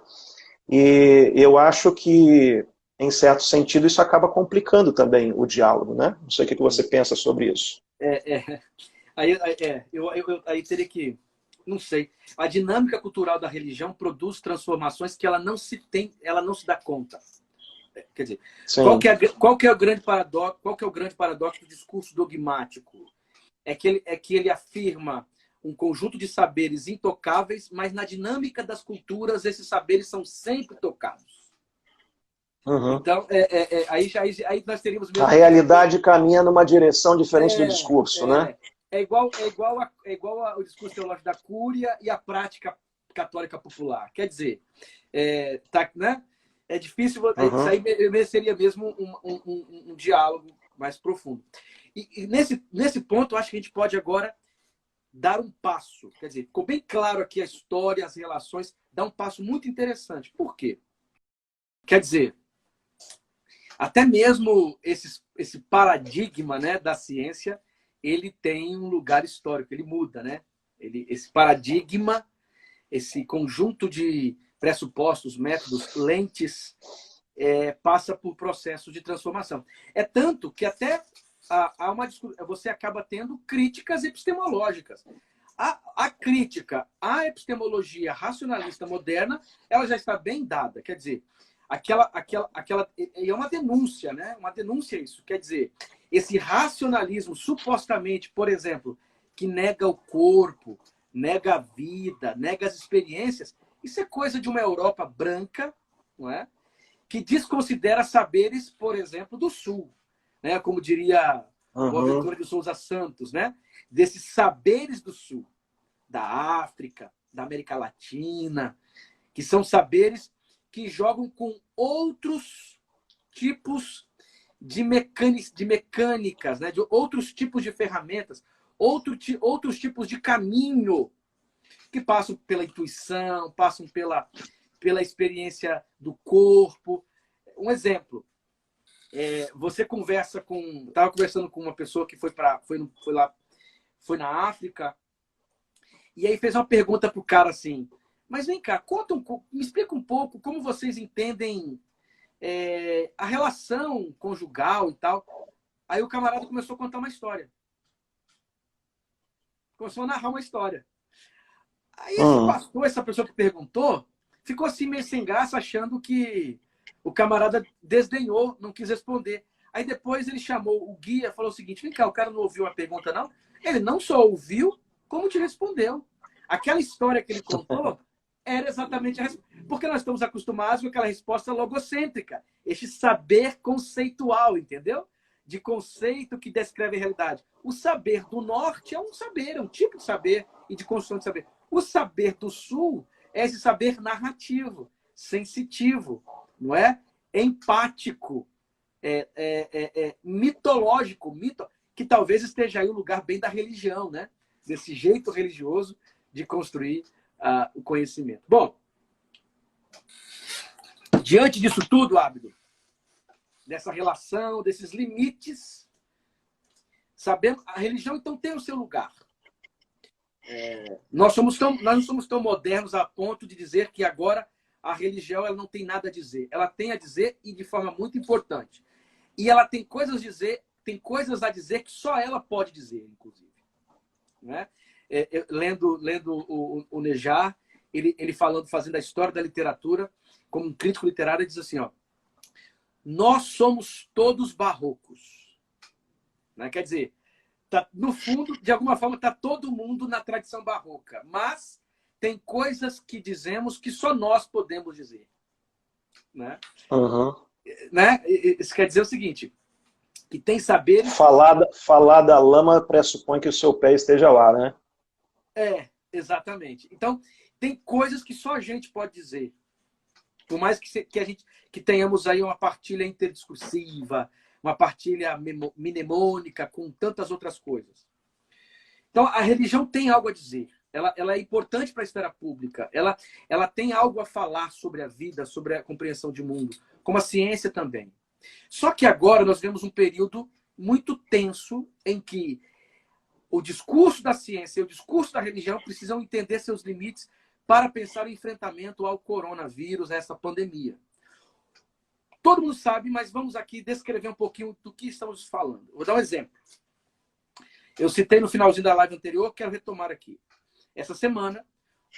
E eu acho que, em certo sentido, isso acaba complicando também o diálogo, né? Não sei o que você pensa sobre isso. Aí teria que... Não sei. A dinâmica cultural da religião produz transformações que ela não se dá conta. Quer dizer, qual que é o grande paradoxo do discurso dogmático? É que ele afirma um conjunto de saberes intocáveis, mas na dinâmica das culturas esses saberes são sempre tocados. Uhum. Então, aí nós teríamos mesmo... A realidade caminha numa direção diferente do discurso, né? É igual ao discurso teológico da Cúria e a prática católica popular. Quer dizer, né? É difícil... Isso aí mereceria mesmo um diálogo mais profundo. E nesse ponto, eu acho que a gente pode agora dar um passo. Quer dizer, ficou bem claro aqui a história, as relações, dá um passo muito interessante. Por quê? Quer dizer, até mesmo esse paradigma, né, da ciência, ele tem um lugar histórico, ele muda, né? Esse paradigma, esse conjunto de pressupostos, métodos, lentes, passa por processo de transformação. É tanto que até você acaba tendo críticas epistemológicas. A crítica à epistemologia racionalista moderna, ela já está bem dada. Quer dizer, é uma denúncia, né? Uma denúncia isso. Quer dizer, esse racionalismo, supostamente, por exemplo, que nega o corpo, nega a vida, nega as experiências, isso é coisa de uma Europa branca, não é? Que desconsidera saberes, por exemplo, do Sul, né? Como diria Boaventura de Souza Santos, né? Desses saberes do Sul, da África, da América Latina, que são saberes que jogam com outros tipos de mecânicas, né? De outros tipos de ferramentas, outros tipos de caminho que passam pela intuição, passam pela experiência do corpo. Um exemplo, você estava conversando com uma pessoa que foi na África, e aí fez uma pergunta para o cara assim: mas vem cá, me explica um pouco como vocês entendem a relação conjugal e tal. Aí o camarada começou a contar uma história. Começou a narrar uma história. Aí esse pastor, essa pessoa que perguntou, ficou assim meio sem graça, achando que o camarada desdenhou, não quis responder. Aí depois ele chamou o guia, falou o seguinte: vem cá, o cara não ouviu a pergunta, não? Ele não só ouviu, como te respondeu. Aquela história que ele contou era exatamente a resposta. Porque nós estamos acostumados com aquela resposta logocêntrica, este saber conceitual, entendeu? De conceito que descreve a realidade. O saber do norte é um saber, é um tipo de saber e de construção de saber. O saber do sul é esse saber narrativo, sensitivo, não é? Empático, mitológico, que talvez esteja aí o lugar bem da religião, né? Desse jeito religioso de construir o conhecimento. Bom, diante disso tudo, Ábido, dessa relação, desses limites, sabendo, a religião então tem o seu lugar. Nós não somos tão modernos a ponto de dizer que agora a religião ela não tem nada a dizer. Ela tem a dizer e de forma muito importante. E ela tem coisas a dizer que só ela pode dizer, inclusive. Né? Lendo o Nejar, ele falando, fazendo a história da literatura, como um crítico literário, ele diz assim, ó, nós somos todos barrocos. Né? Quer dizer, no fundo, de alguma forma, está todo mundo na tradição barroca, mas tem coisas que dizemos que só nós podemos dizer. Né? Uhum. Né? Isso quer dizer o seguinte, que tem saberes... Falar da lama pressupõe que o seu pé esteja lá, né? Exatamente. Então, tem coisas que só a gente pode dizer. Por mais que tenhamos aí uma partilha interdiscursiva, uma partilha mnemônica, com tantas outras coisas. Então, a religião tem algo a dizer. Ela é importante para a esfera pública. Ela tem algo a falar sobre a vida, sobre a compreensão de mundo, como a ciência também. Só que agora nós vemos um período muito tenso em que o discurso da ciência e o discurso da religião precisam entender seus limites para pensar o enfrentamento ao coronavírus, a essa pandemia. Todo mundo sabe, mas vamos aqui descrever um pouquinho do que estamos falando. Vou dar um exemplo. Eu citei no finalzinho da live anterior, quero retomar aqui. Essa semana,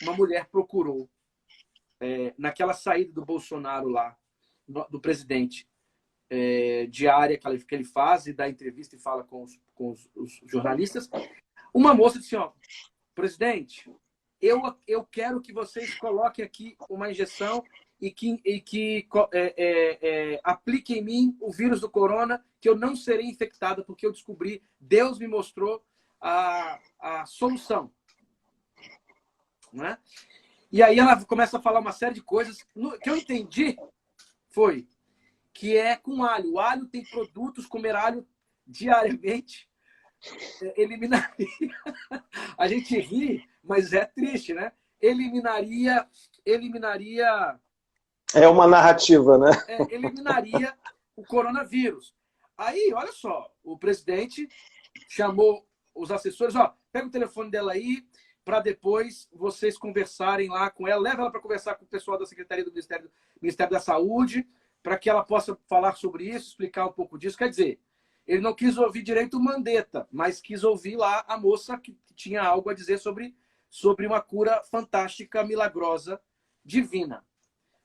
uma mulher procurou, naquela saída do Bolsonaro lá, do presidente, diária que ele faz, e dá entrevista e fala com os jornalistas, uma moça disse, ó, presidente, eu quero que vocês coloquem aqui uma injeção e que apliquem em mim o vírus do corona, que eu não serei infectada, porque eu descobri, Deus me mostrou a solução. Né? E aí ela começa a falar uma série de coisas que eu entendi foi que é com alho. O alho tem produtos, comer alho diariamente eliminaria. A gente ri, mas é triste, né? Eliminaria. É uma narrativa, né? Eliminaria o coronavírus. Aí, olha só, o presidente chamou os assessores, ó, pega o telefone dela aí, para depois vocês conversarem lá com ela, leva ela para conversar com o pessoal da Secretaria do Ministério da Saúde, para que ela possa falar sobre isso, explicar um pouco disso. Quer dizer, ele não quis ouvir direito o Mandetta, mas quis ouvir lá a moça que tinha algo a dizer sobre uma cura fantástica, milagrosa, divina.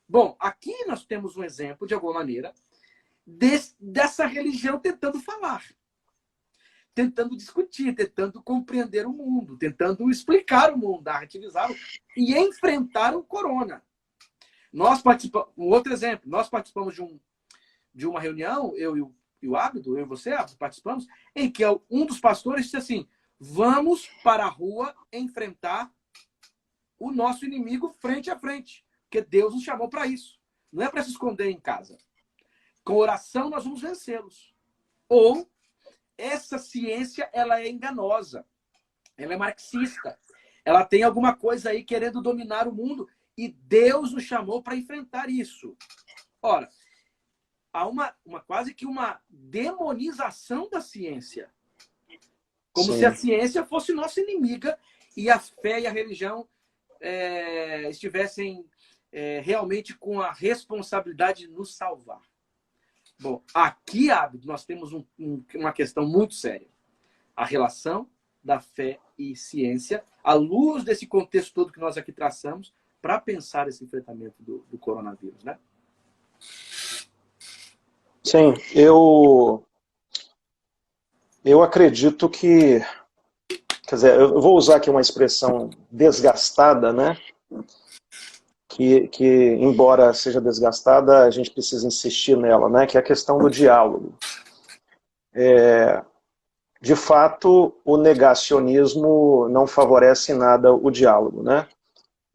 Bom, aqui nós temos um exemplo, de alguma maneira, dessa religião tentando falar, tentando discutir, tentando compreender o mundo, tentando explicar o mundo, narrativizá-lo e enfrentar o corona. Nós participamos, um outro exemplo, nós participamos de uma reunião, eu e o Ábido, eu e você, Ábido, participamos, em que um dos pastores disse assim, vamos para a rua enfrentar o nosso inimigo frente a frente, porque Deus nos chamou para isso. Não é para se esconder em casa. Com oração nós vamos vencê-los. Ou essa ciência, ela é enganosa, ela é marxista, ela tem alguma coisa aí querendo dominar o mundo e Deus nos chamou para enfrentar isso. Ora, há quase que uma demonização da ciência. Como se a ciência fosse nossa inimiga e a fé e a religião estivessem realmente com a responsabilidade de nos salvar. Bom, aqui, Ábido, nós temos uma questão muito séria. A relação da fé e ciência, à luz desse contexto todo que nós aqui traçamos, para pensar esse enfrentamento do coronavírus, né? Sim, eu acredito que... Quer dizer, eu vou usar aqui uma expressão desgastada, né? Que embora seja desgastada, a gente precisa insistir nela, né? Que é a questão do diálogo. De fato, o negacionismo não favorece em nada o diálogo, né?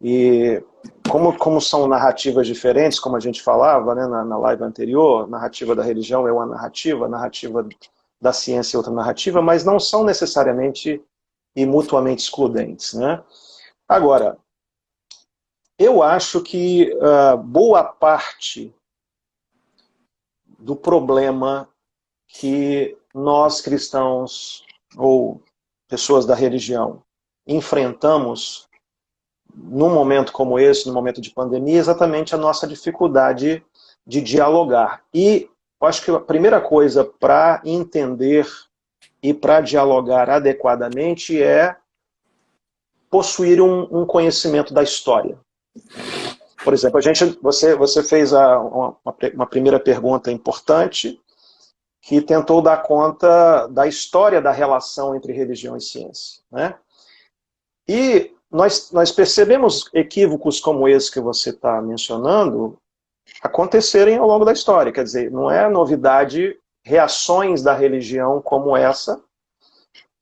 E como são narrativas diferentes, como a gente falava, né, na live anterior, narrativa da religião é uma narrativa, narrativa da ciência é outra narrativa, mas não são necessariamente e mutuamente excludentes, né? Agora, eu acho que boa parte do problema que nós cristãos ou pessoas da religião enfrentamos num momento como esse, no momento de pandemia, exatamente a nossa dificuldade de dialogar. E eu acho que a primeira coisa para entender e para dialogar adequadamente é possuir um conhecimento da história. Por exemplo, você fez uma primeira pergunta importante, que tentou dar conta da história da relação entre religião e ciência, né? E nós percebemos equívocos como esse que você está mencionando acontecerem ao longo da história. Quer dizer, não é novidade reações da religião como essa,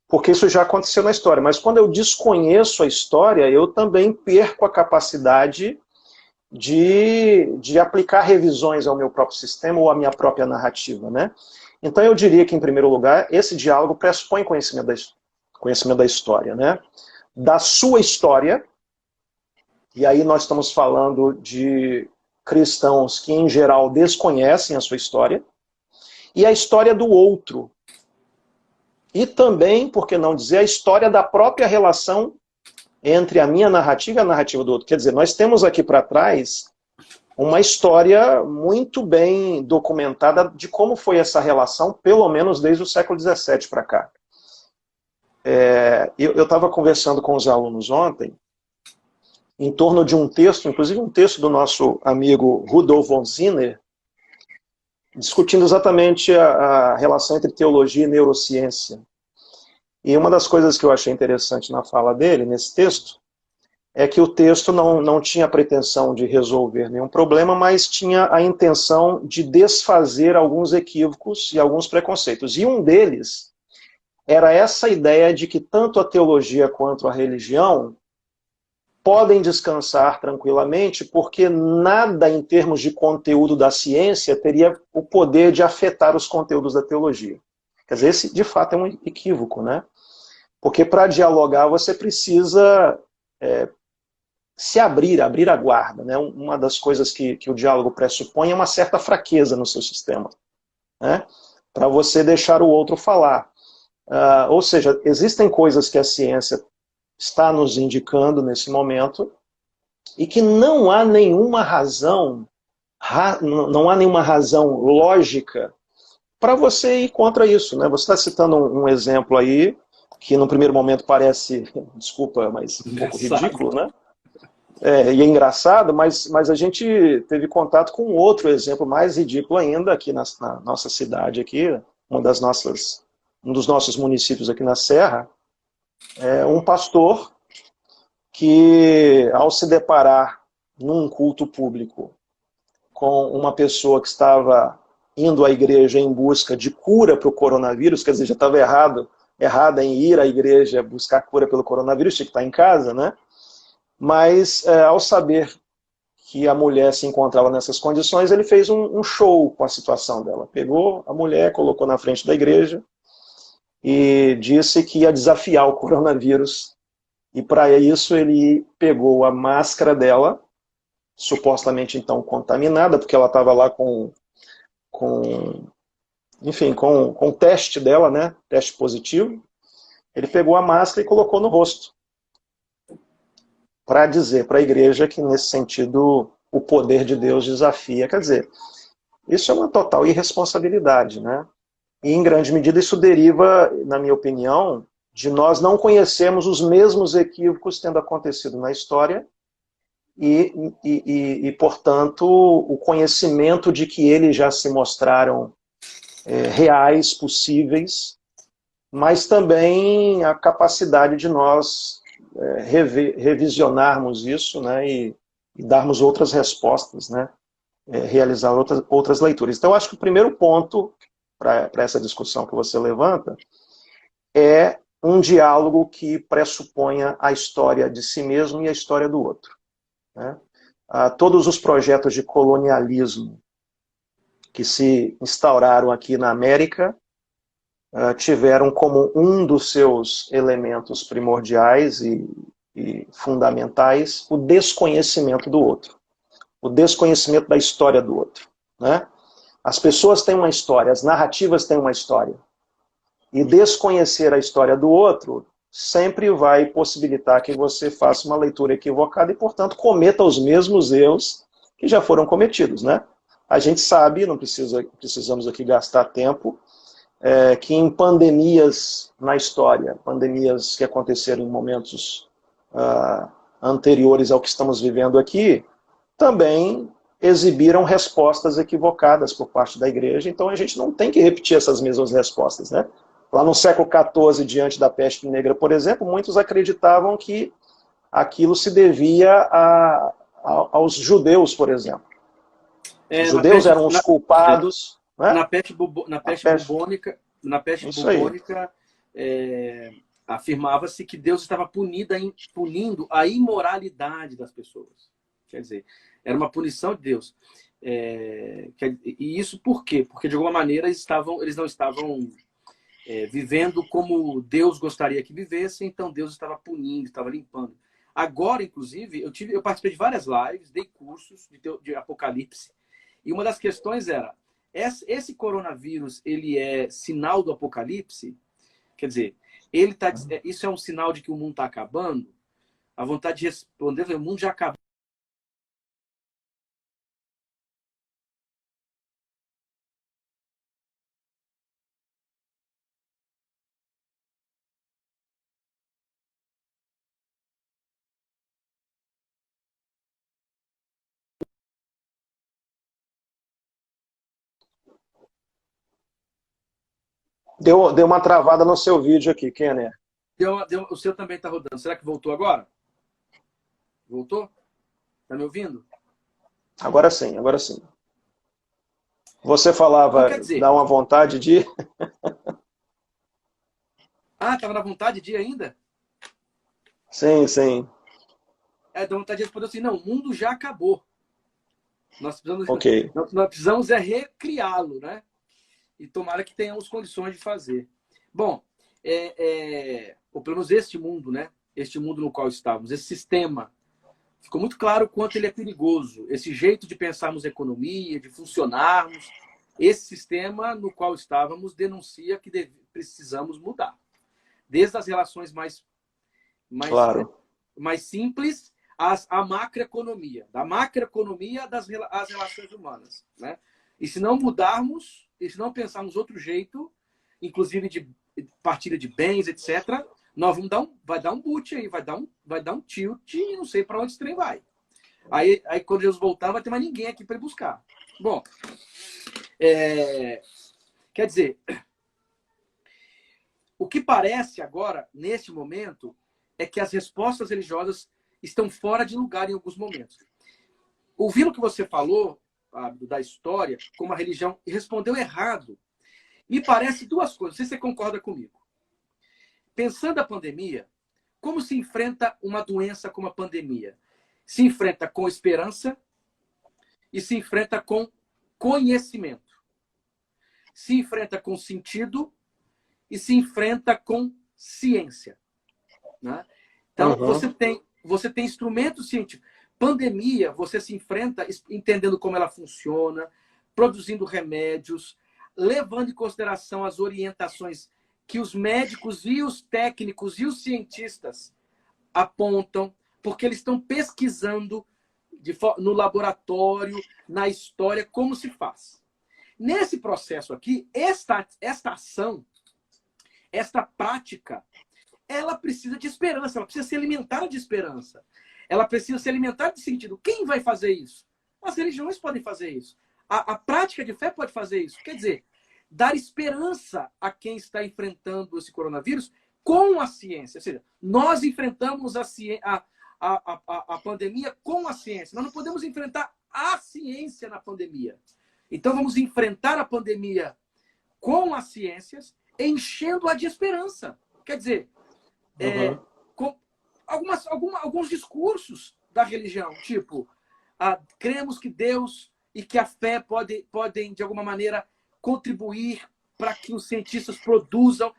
porque isso já aconteceu na história. Mas quando eu desconheço a história, eu também perco a capacidade de aplicar revisões ao meu próprio sistema ou à minha própria narrativa, né? Então eu diria que, em primeiro lugar, esse diálogo pressupõe conhecimento da história, né? Da sua história, e aí nós estamos falando de cristãos que, em geral, desconhecem a sua história, e a história do outro. E também, por que não dizer, a história da própria relação entre a minha narrativa e a narrativa do outro. Quer dizer, nós temos aqui para trás uma história muito bem documentada de como foi essa relação, pelo menos desde o século XVII para cá. Eu estava conversando com os alunos ontem, em torno de um texto, inclusive um texto do nosso amigo Rudolf von Zinner, discutindo exatamente a relação entre teologia e neurociência. E uma das coisas que eu achei interessante na fala dele, nesse texto, é que o texto não tinha a pretensão de resolver nenhum problema, mas tinha a intenção de desfazer alguns equívocos e alguns preconceitos. E um deles era essa ideia de que tanto a teologia quanto a religião podem descansar tranquilamente, porque nada em termos de conteúdo da ciência teria o poder de afetar os conteúdos da teologia. Quer dizer, esse de fato é um equívoco, né? Porque para dialogar você precisa se abrir a guarda, né? Uma das coisas que o diálogo pressupõe é uma certa fraqueza no seu sistema, né? Para você deixar o outro falar. Ou seja, existem coisas que a ciência está nos indicando nesse momento e que não há nenhuma razão lógica para você ir contra isso, né? Você está citando um exemplo aí que no primeiro momento parece, desculpa, mas um pouco ridículo, né? E é engraçado, mas a gente teve contato com outro exemplo mais ridículo ainda aqui na nossa cidade, aqui, um dos nossos municípios aqui na Serra, um pastor que, ao se deparar num culto público com uma pessoa que estava indo à igreja em busca de cura para o coronavírus, quer dizer, já estava errada em ir à igreja buscar cura pelo coronavírus, tinha que estar em casa, né? Mas, ao saber que a mulher se encontrava nessas condições, ele fez um show com a situação dela. Pegou a mulher, colocou na frente da igreja e disse que ia desafiar o coronavírus. E para isso ele pegou a máscara dela, supostamente então contaminada, porque ela estava lá com o teste dela, né? Teste positivo. Ele pegou a máscara e colocou no rosto, para dizer para a igreja que, nesse sentido, o poder de Deus desafia. Quer dizer, isso é uma total irresponsabilidade, né? E, em grande medida, isso deriva, na minha opinião, de nós não conhecermos os mesmos equívocos tendo acontecido na história e portanto, o conhecimento de que eles já se mostraram reais, possíveis, mas também a capacidade de nós revisionarmos isso, né, e darmos outras respostas, né, realizar outras leituras. Então, eu acho que o primeiro ponto para essa discussão que você levanta é um diálogo que pressuponha a história de si mesmo e a história do outro, né? Todos os projetos de colonialismo que se instauraram aqui na América tiveram como um dos seus elementos primordiais e fundamentais o desconhecimento do outro, o desconhecimento da história do outro, né? As pessoas têm uma história, as narrativas têm uma história. E desconhecer a história do outro sempre vai possibilitar que você faça uma leitura equivocada e, portanto, cometa os mesmos erros que já foram cometidos, né? A gente sabe, não precisamos aqui gastar tempo, que em pandemias na história, pandemias que aconteceram em momentos anteriores ao que estamos vivendo aqui, também exibiram respostas equivocadas por parte da igreja, então a gente não tem que repetir essas mesmas respostas, né? Lá no século XIV, diante da peste negra, por exemplo, muitos acreditavam que aquilo se devia aos judeus, por exemplo. Os judeus eram os culpados. Né? Na peste bubônica afirmava-se que Deus estava punindo a imoralidade das pessoas. Quer dizer, era uma punição de Deus. E isso por quê? Porque, de alguma maneira, eles não estavam vivendo como Deus gostaria que vivessem, então Deus estava punindo, estava limpando. Agora, inclusive, eu participei de várias lives, dei cursos de Apocalipse, e uma das questões era, esse coronavírus, ele é sinal do Apocalipse? Quer dizer, isso é um sinal de que o mundo está acabando? A vontade de responder é: o mundo já acabou. Deu uma travada no seu vídeo aqui, Kenner. O seu também está rodando. Será que voltou agora? Voltou? Está me ouvindo? Agora sim, agora sim. Você falava, Quer dizer, dá uma vontade de... estava na vontade de ir ainda? Sim, sim. Dá vontade de responder assim: não, o mundo já acabou. Nós precisamos recriá-lo, né? E tomara que tenhamos condições de fazer. Bom, ou pelo menos este mundo, né? Este mundo no qual estávamos, esse sistema, ficou muito claro o quanto ele é perigoso. Esse jeito de pensarmos economia, de funcionarmos, esse sistema no qual estávamos denuncia que precisamos mudar. Desde as relações mais simples à macroeconomia. Da macroeconomia às relações humanas, né? E se não mudarmos, e se não pensarmos outro jeito, inclusive de partilha de bens, etc., nós vai dar um boot aí, vai dar um tilt e não sei para onde esse trem vai. Aí quando Jesus voltar, não vai ter mais ninguém aqui para ir buscar. Bom, quer dizer, o que parece agora, neste momento, é que as respostas religiosas estão fora de lugar em alguns momentos. Ouvindo o que você falou da história, como a religião respondeu errado, me parece duas coisas. Não sei se você concorda comigo. Pensando a pandemia, como se enfrenta uma doença como a pandemia? Se enfrenta com esperança e se enfrenta com conhecimento. Se enfrenta com sentido e se enfrenta com ciência. Né? Então, você tem instrumentos científicos. Pandemia, você se enfrenta entendendo como ela funciona, produzindo remédios, levando em consideração as orientações que os médicos e os técnicos e os cientistas apontam, porque eles estão pesquisando no laboratório, na história, como se faz. Nesse processo aqui, esta ação, esta prática, ela precisa de esperança, ela precisa se alimentar de esperança. Ela precisa se alimentar de sentido. Quem vai fazer isso? As religiões podem fazer isso. A prática de fé pode fazer isso. Quer dizer, dar esperança a quem está enfrentando esse coronavírus com a ciência. Ou seja, nós enfrentamos a pandemia com a ciência. Nós não podemos enfrentar a ciência na pandemia. Então, vamos enfrentar a pandemia com as ciências, enchendo-a de esperança. Quer dizer, com alguns discursos da religião, tipo, cremos que Deus e que a fé podem, de alguma maneira, contribuir para que os cientistas produzam,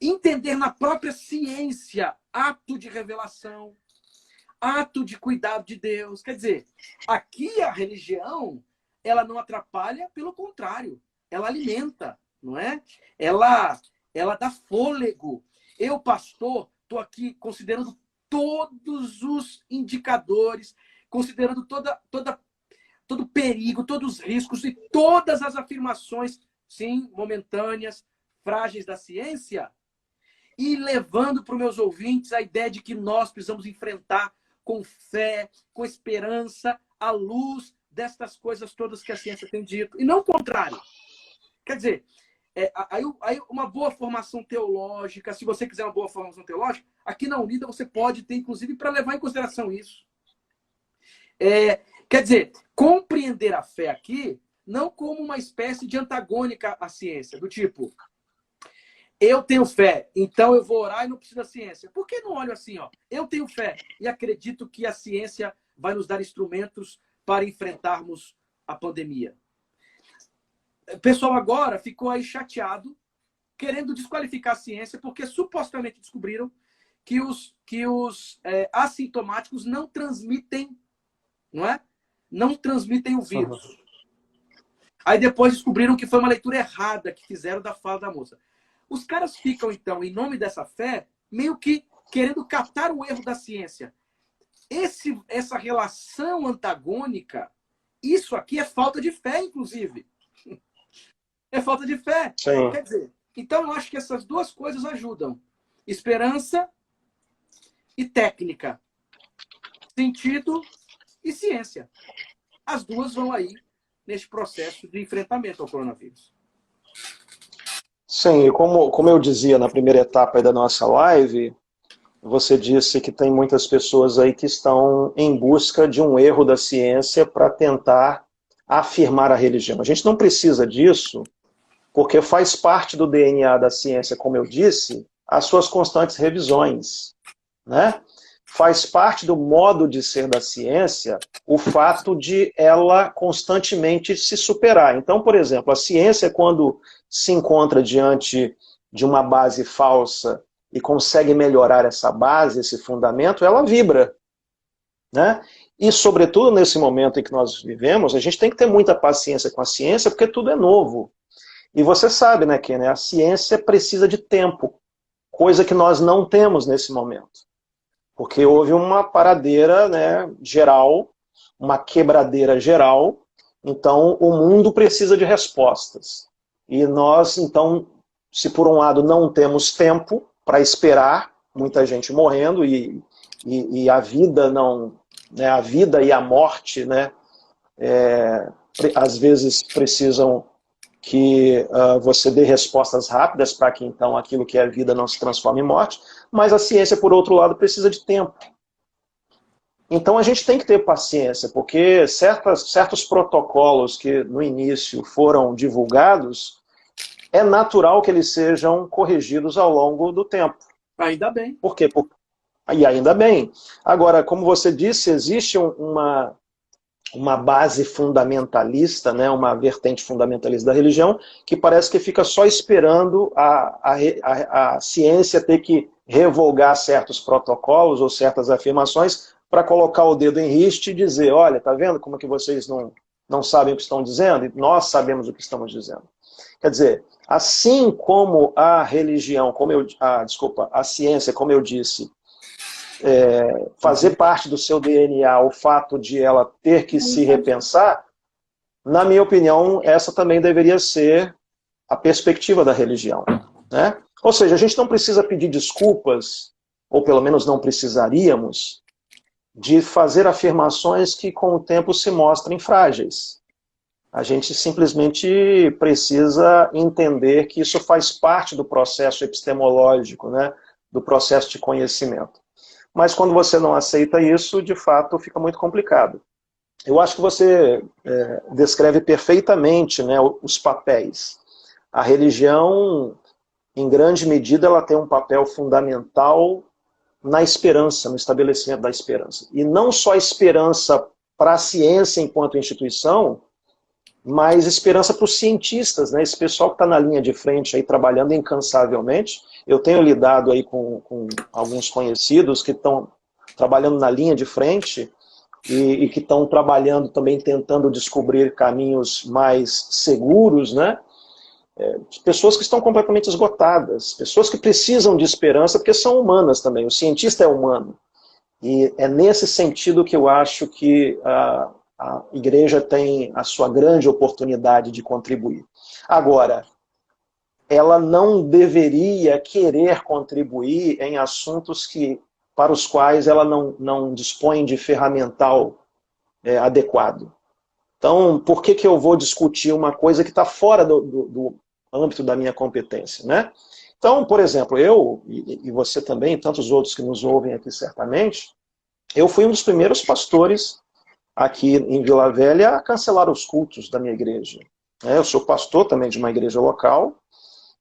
entender na própria ciência ato de revelação, ato de cuidado de Deus. Quer dizer, aqui a religião, ela não atrapalha, pelo contrário, ela alimenta, não é? Ela dá fôlego. Eu, pastor, estou aqui considerando todos os indicadores, considerando todo o perigo, todos os riscos e todas as afirmações, sim, momentâneas, frágeis da ciência, e levando para os meus ouvintes a ideia de que nós precisamos enfrentar com fé, com esperança, à luz destas coisas todas que a ciência tem dito, e não o contrário. Quer dizer, aí uma boa formação teológica, se você quiser uma boa formação teológica, aqui na Unida você pode ter, inclusive, para levar em consideração isso. Quer dizer, compreender a fé aqui não como uma espécie de antagônica à ciência, do tipo, eu tenho fé, então eu vou orar e não preciso da ciência. Por que não olho assim? Ó? Eu tenho fé e acredito que a ciência vai nos dar instrumentos para enfrentarmos a pandemia. O pessoal agora ficou aí chateado, querendo desqualificar a ciência, porque supostamente descobriram que os assintomáticos não transmitem, não é? Não transmitem o vírus. Uhum. Aí depois descobriram que foi uma leitura errada que fizeram da fala da moça. Os caras ficam, então, em nome dessa fé, meio que querendo catar o erro da ciência. Essa relação antagônica, isso aqui é falta de fé, inclusive. É falta de fé. Sim. Quer dizer, então eu acho que essas duas coisas ajudam. Esperança e técnica. Sentido e ciência. As duas vão aí neste processo de enfrentamento ao coronavírus. Sim, como eu dizia na primeira etapa da nossa live, você disse que tem muitas pessoas aí que estão em busca de um erro da ciência para tentar afirmar a religião. A gente não precisa disso, porque faz parte do DNA da ciência, como eu disse, as suas constantes revisões, né? Faz parte do modo de ser da ciência o fato de ela constantemente se superar. Então, por exemplo, a ciência, quando se encontra diante de uma base falsa e consegue melhorar essa base, esse fundamento, ela vibra, né? E, sobretudo, nesse momento em que nós vivemos, a gente tem que ter muita paciência com a ciência, porque tudo é novo. E você sabe, né, Ken, a ciência precisa de tempo, coisa que nós não temos nesse momento. Porque houve uma paradeira, né, geral, uma quebradeira geral, então o mundo precisa de respostas. E nós, então, se por um lado não temos tempo para esperar, muita gente morrendo, e a vida não, né, a vida e a morte, né, às vezes precisam que você dê respostas rápidas para que então aquilo que é vida não se transforme em morte, mas a ciência, por outro lado, precisa de tempo. Então a gente tem que ter paciência, porque certos protocolos que no início foram divulgados, é natural que eles sejam corrigidos ao longo do tempo. Ainda bem. Por quê? E ainda bem. Agora, como você disse, existe uma base fundamentalista, né, uma vertente fundamentalista da religião, que parece que fica só esperando a ciência ter que revogar certos protocolos ou certas afirmações para colocar o dedo em riste e dizer, olha, tá vendo como é que vocês não sabem o que estão dizendo? E nós sabemos o que estamos dizendo. Quer dizer, assim como a religião, a ciência, como eu disse, fazer parte do seu DNA o fato de ela ter que se repensar, na minha opinião, essa também deveria ser a perspectiva da religião, né? Ou seja, a gente não precisa pedir desculpas, ou pelo menos não precisaríamos, de fazer afirmações que com o tempo se mostrem frágeis. A gente simplesmente precisa entender que isso faz parte do processo epistemológico, né? Do processo de conhecimento. Mas quando você não aceita isso, de fato, fica muito complicado. Eu acho que você descreve perfeitamente, né, os papéis. A religião, em grande medida, ela tem um papel fundamental na esperança, no estabelecimento da esperança. E não só esperança para a ciência enquanto instituição, mas esperança para os cientistas, né? Esse pessoal que está na linha de frente aí trabalhando incansavelmente. Eu tenho lidado aí com alguns conhecidos que estão trabalhando na linha de frente e que estão trabalhando também tentando descobrir caminhos mais seguros, né? de pessoas que estão completamente esgotadas, pessoas que precisam de esperança, porque são humanas também, o cientista é humano. E é nesse sentido que eu acho que a igreja tem a sua grande oportunidade de contribuir. Agora, ela não deveria querer contribuir em assuntos para os quais ela não dispõe de ferramental adequado. Então, por que eu vou discutir uma coisa que está fora do âmbito da minha competência, né? Então, por exemplo, eu, e você também, e tantos outros que nos ouvem aqui certamente, eu fui um dos primeiros pastores aqui em Vila Velha a cancelar os cultos da minha igreja. Eu sou pastor também de uma igreja local,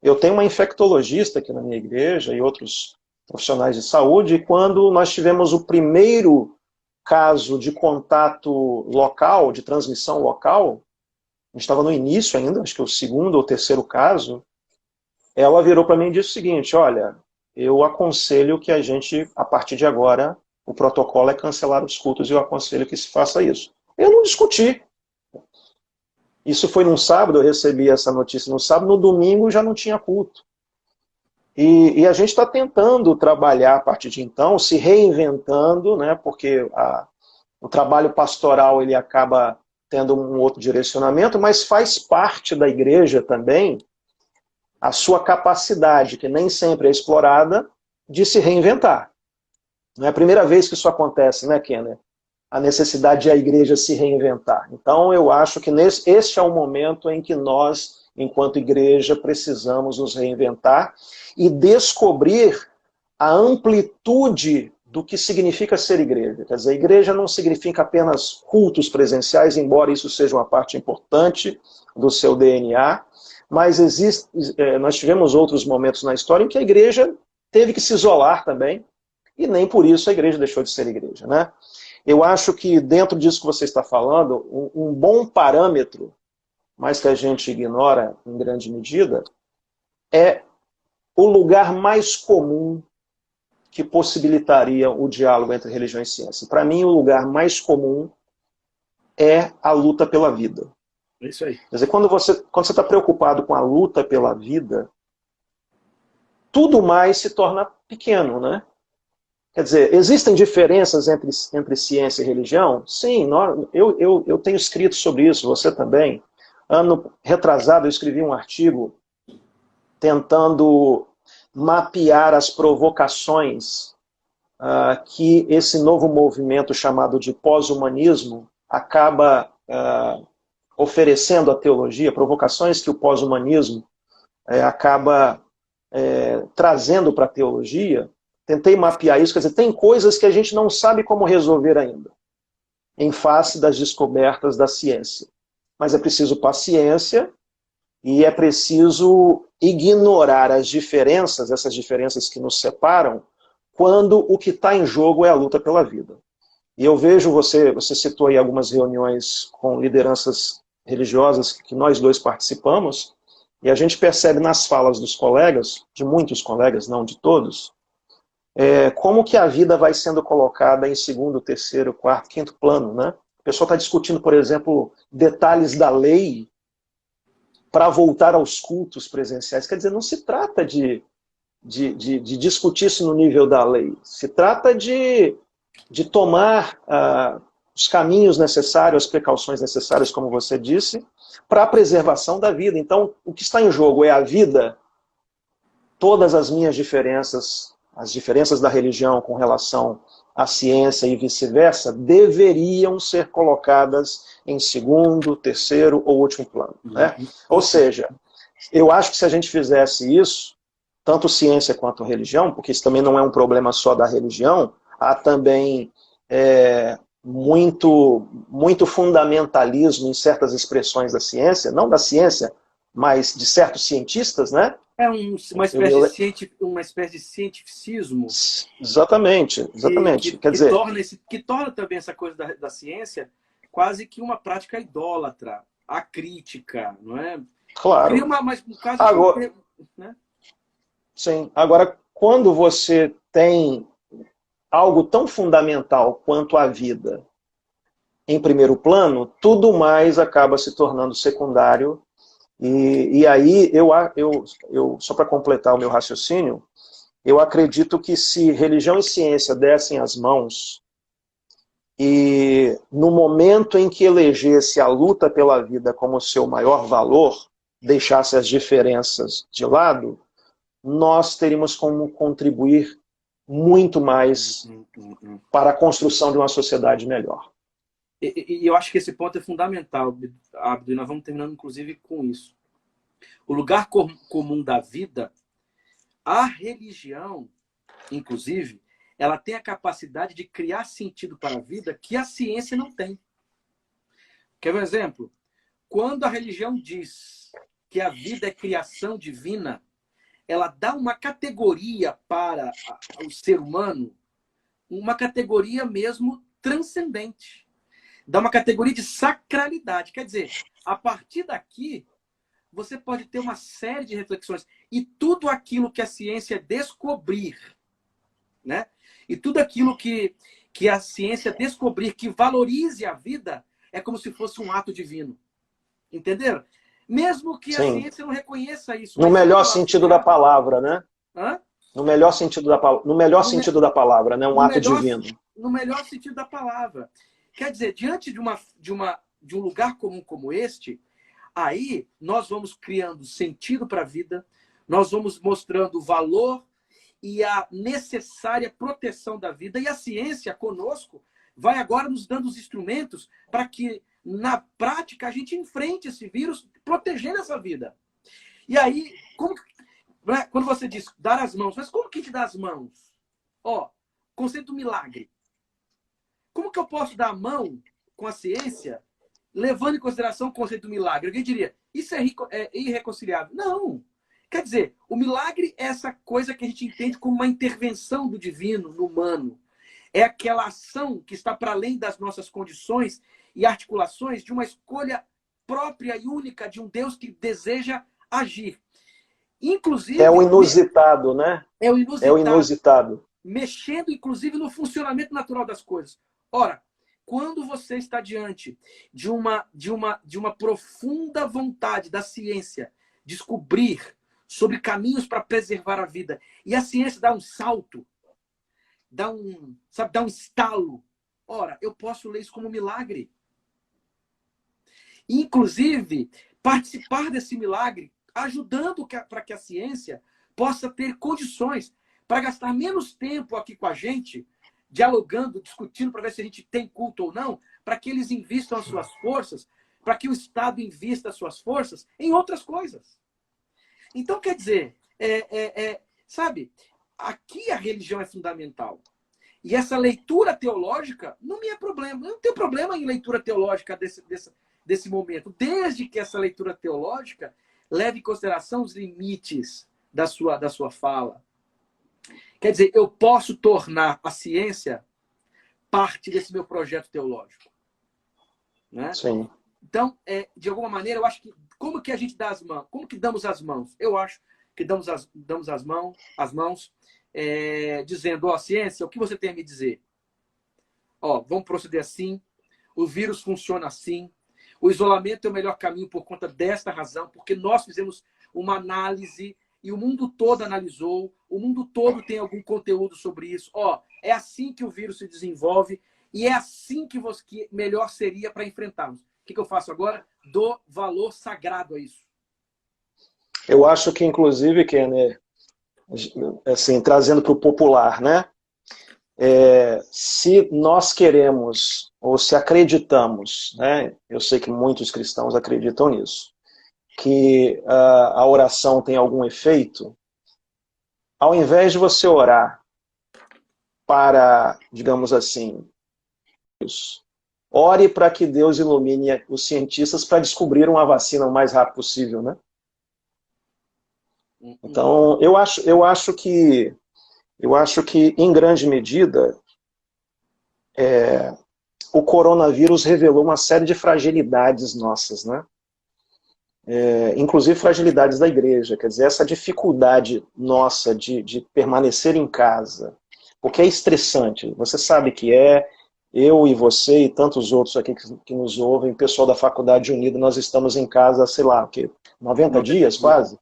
eu tenho uma infectologista aqui na minha igreja e outros profissionais de saúde, e quando nós tivemos o primeiro caso de contato local, de transmissão local, a gente estava no início ainda, acho que o segundo ou terceiro caso, ela virou para mim e disse o seguinte: olha, eu aconselho que a gente, a partir de agora, o protocolo é cancelar os cultos e eu aconselho que se faça isso. Eu não discuti. Isso foi num sábado, eu recebi essa notícia no sábado, no domingo já não tinha culto. E a gente está tentando trabalhar a partir de então, se reinventando, né, porque o trabalho pastoral ele acaba tendo um outro direcionamento, mas faz parte da igreja também a sua capacidade, que nem sempre é explorada, de se reinventar. Não é a primeira vez que isso acontece, né, Kenner? A necessidade de a igreja se reinventar. Então, eu acho que este é o momento em que nós, enquanto igreja, precisamos nos reinventar e descobrir a amplitude do que significa ser igreja. Quer dizer, a igreja não significa apenas cultos presenciais, embora isso seja uma parte importante do seu DNA, mas nós tivemos outros momentos na história em que a igreja teve que se isolar também, e nem por isso a igreja deixou de ser igreja, né? Eu acho que dentro disso que você está falando, um bom parâmetro, mas que a gente ignora em grande medida, é o lugar mais comum que possibilitaria o diálogo entre religião e ciência. Para mim, o lugar mais comum é a luta pela vida. É isso aí. Quer dizer, quando você está preocupado com a luta pela vida, tudo mais se torna pequeno, né? Quer dizer, existem diferenças entre ciência e religião? Sim, eu tenho escrito sobre isso, você também. Ano retrasado eu escrevi um artigo tentando mapear as provocações que esse novo movimento chamado de pós-humanismo acaba oferecendo à teologia, provocações que o pós-humanismo acaba trazendo para a teologia. Tentei mapear isso, quer dizer, tem coisas que a gente não sabe como resolver ainda, em face das descobertas da ciência. Mas é preciso paciência e é preciso ignorar as diferenças, essas diferenças que nos separam, quando o que está em jogo é a luta pela vida. E eu vejo, você citou aí algumas reuniões com lideranças religiosas que nós dois participamos, e a gente percebe nas falas dos colegas, de muitos colegas, não de todos, como que a vida vai sendo colocada em segundo, terceiro, quarto, quinto plano, né? O pessoal está discutindo, por exemplo, detalhes da lei para voltar aos cultos presenciais. Quer dizer, não se trata de discutir isso no nível da lei. Se trata de tomar os caminhos necessários, as precauções necessárias, como você disse, para a preservação da vida. Então, o que está em jogo é a vida, todas as minhas diferenças, as diferenças da religião com relação à ciência e vice-versa, deveriam ser colocadas em segundo, terceiro ou último plano. Né? Ou seja, eu acho que se a gente fizesse isso, tanto ciência quanto religião, porque isso também não é um problema só da religião, há também muito fundamentalismo em certas expressões da ciência, não da ciência, mas de certos cientistas, né? É uma espécie de cientificismo. Exatamente. Quer dizer, que torna também essa coisa da ciência quase que uma prática idólatra, acrítica, não é? Claro. Agora, né? Sim. Agora, quando você tem algo tão fundamental quanto a vida em primeiro plano, tudo mais acaba se tornando secundário E aí, só para completar o meu raciocínio, eu acredito que se religião e ciência dessem as mãos, e no momento em que elegesse a luta pela vida como seu maior valor, deixasse as diferenças de lado, nós teríamos como contribuir muito mais para a construção de uma sociedade melhor. E eu acho que esse ponto é fundamental, Abdo, e nós vamos terminando, inclusive, com isso. O lugar comum da vida, a religião, inclusive, ela tem a capacidade de criar sentido para a vida que a ciência não tem. Quer ver um exemplo? Quando a religião diz que a vida é criação divina, ela dá uma categoria para o ser humano, uma categoria mesmo transcendente. Dá uma categoria de sacralidade. Quer dizer, a partir daqui, você pode ter uma série de reflexões. E tudo aquilo que a ciência descobrir, né? E tudo aquilo que a ciência descobrir que valorize a vida, é como se fosse um ato divino. Entenderam? Mesmo que a ciência não reconheça isso. No melhor sentido da palavra, né? Hã? No melhor sentido da palavra, né? Um ato divino. No melhor sentido da palavra. Quer dizer, diante de um lugar comum como este, aí nós vamos criando sentido para a vida, nós vamos mostrando o valor e a necessária proteção da vida, e a ciência conosco vai agora nos dando os instrumentos para que, na prática, a gente enfrente esse vírus protegendo essa vida. E aí, quando você diz dar as mãos, mas como que te dá as mãos? Conceito do milagre. Como que eu posso dar a mão com a ciência, levando em consideração o conceito do milagre? Alguém diria, isso é irreconciliável. Não. Quer dizer, o milagre é essa coisa que a gente entende como uma intervenção do divino no humano. É aquela ação que está para além das nossas condições e articulações de uma escolha própria e única de um Deus que deseja agir. Inclusive... É o inusitado, né? É o inusitado. É o inusitado. Mexendo, inclusive, no funcionamento natural das coisas. Ora, quando você está diante de uma profunda vontade da ciência descobrir sobre caminhos para preservar a vida, e a ciência dá um salto, dá um estalo, ora, eu posso ler isso como um milagre. Inclusive, participar desse milagre, ajudando para que a ciência possa ter condições para gastar menos tempo aqui com a gente, dialogando, discutindo para ver se a gente tem culto ou não, para que eles invistam as suas forças, para que o Estado invista as suas forças em outras coisas. Então, quer dizer, sabe, aqui a religião é fundamental. E essa leitura teológica não me é problema. Eu não tenho problema em leitura teológica desse momento, desde que essa leitura teológica leve em consideração os limites da sua fala. Quer dizer, eu posso tornar a ciência parte desse meu projeto teológico. Né? Sim. Então, de alguma maneira, eu acho que como que a gente dá as mãos? Como que damos as mãos? Eu acho que damos as mãos dizendo, ciência, o que você tem a me dizer? Vamos proceder assim, o vírus funciona assim, o isolamento é o melhor caminho por conta desta razão, porque nós fizemos uma análise e o mundo todo analisou, o mundo todo tem algum conteúdo sobre isso. É assim que o vírus se desenvolve e é assim que melhor seria para enfrentarmos. O que eu faço agora? Dou valor sagrado a isso. Eu acho que, inclusive, Kenner, assim, trazendo para o popular, né? Se nós queremos, ou se acreditamos, né? Eu sei que muitos cristãos acreditam nisso, que a oração tem algum efeito, ao invés de você orar para, digamos assim, ore para que Deus ilumine os cientistas para descobrir uma vacina o mais rápido possível, né? Então, eu acho que em grande medida o coronavírus revelou uma série de fragilidades nossas, né? Inclusive fragilidades da igreja, quer dizer, essa dificuldade nossa de permanecer em casa, porque é estressante, você sabe que eu e você e tantos outros aqui que nos ouvem, pessoal da Faculdade Unida, nós estamos em casa, sei lá, o quê? 90 dias, dias. quase?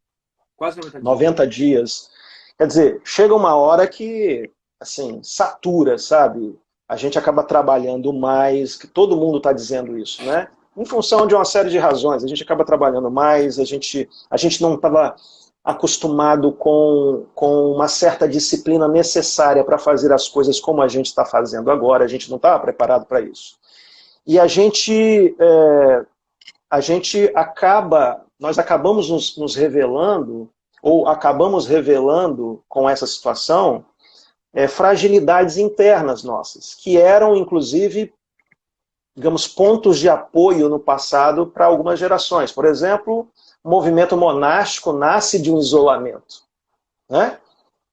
Quase 90 dias. 90 dias. Quer dizer, chega uma hora que, assim, satura, sabe? A gente acaba trabalhando mais, que todo mundo está dizendo isso, né? Em função de uma série de razões. A gente acaba trabalhando mais, a gente não estava acostumado com uma certa disciplina necessária para fazer as coisas como a gente está fazendo agora, a gente não estava preparado para isso. E nós acabamos nos revelando, ou acabamos revelando com essa situação, fragilidades internas nossas, que eram, inclusive, digamos, pontos de apoio no passado para algumas gerações. Por exemplo, o movimento monástico nasce de um isolamento, né?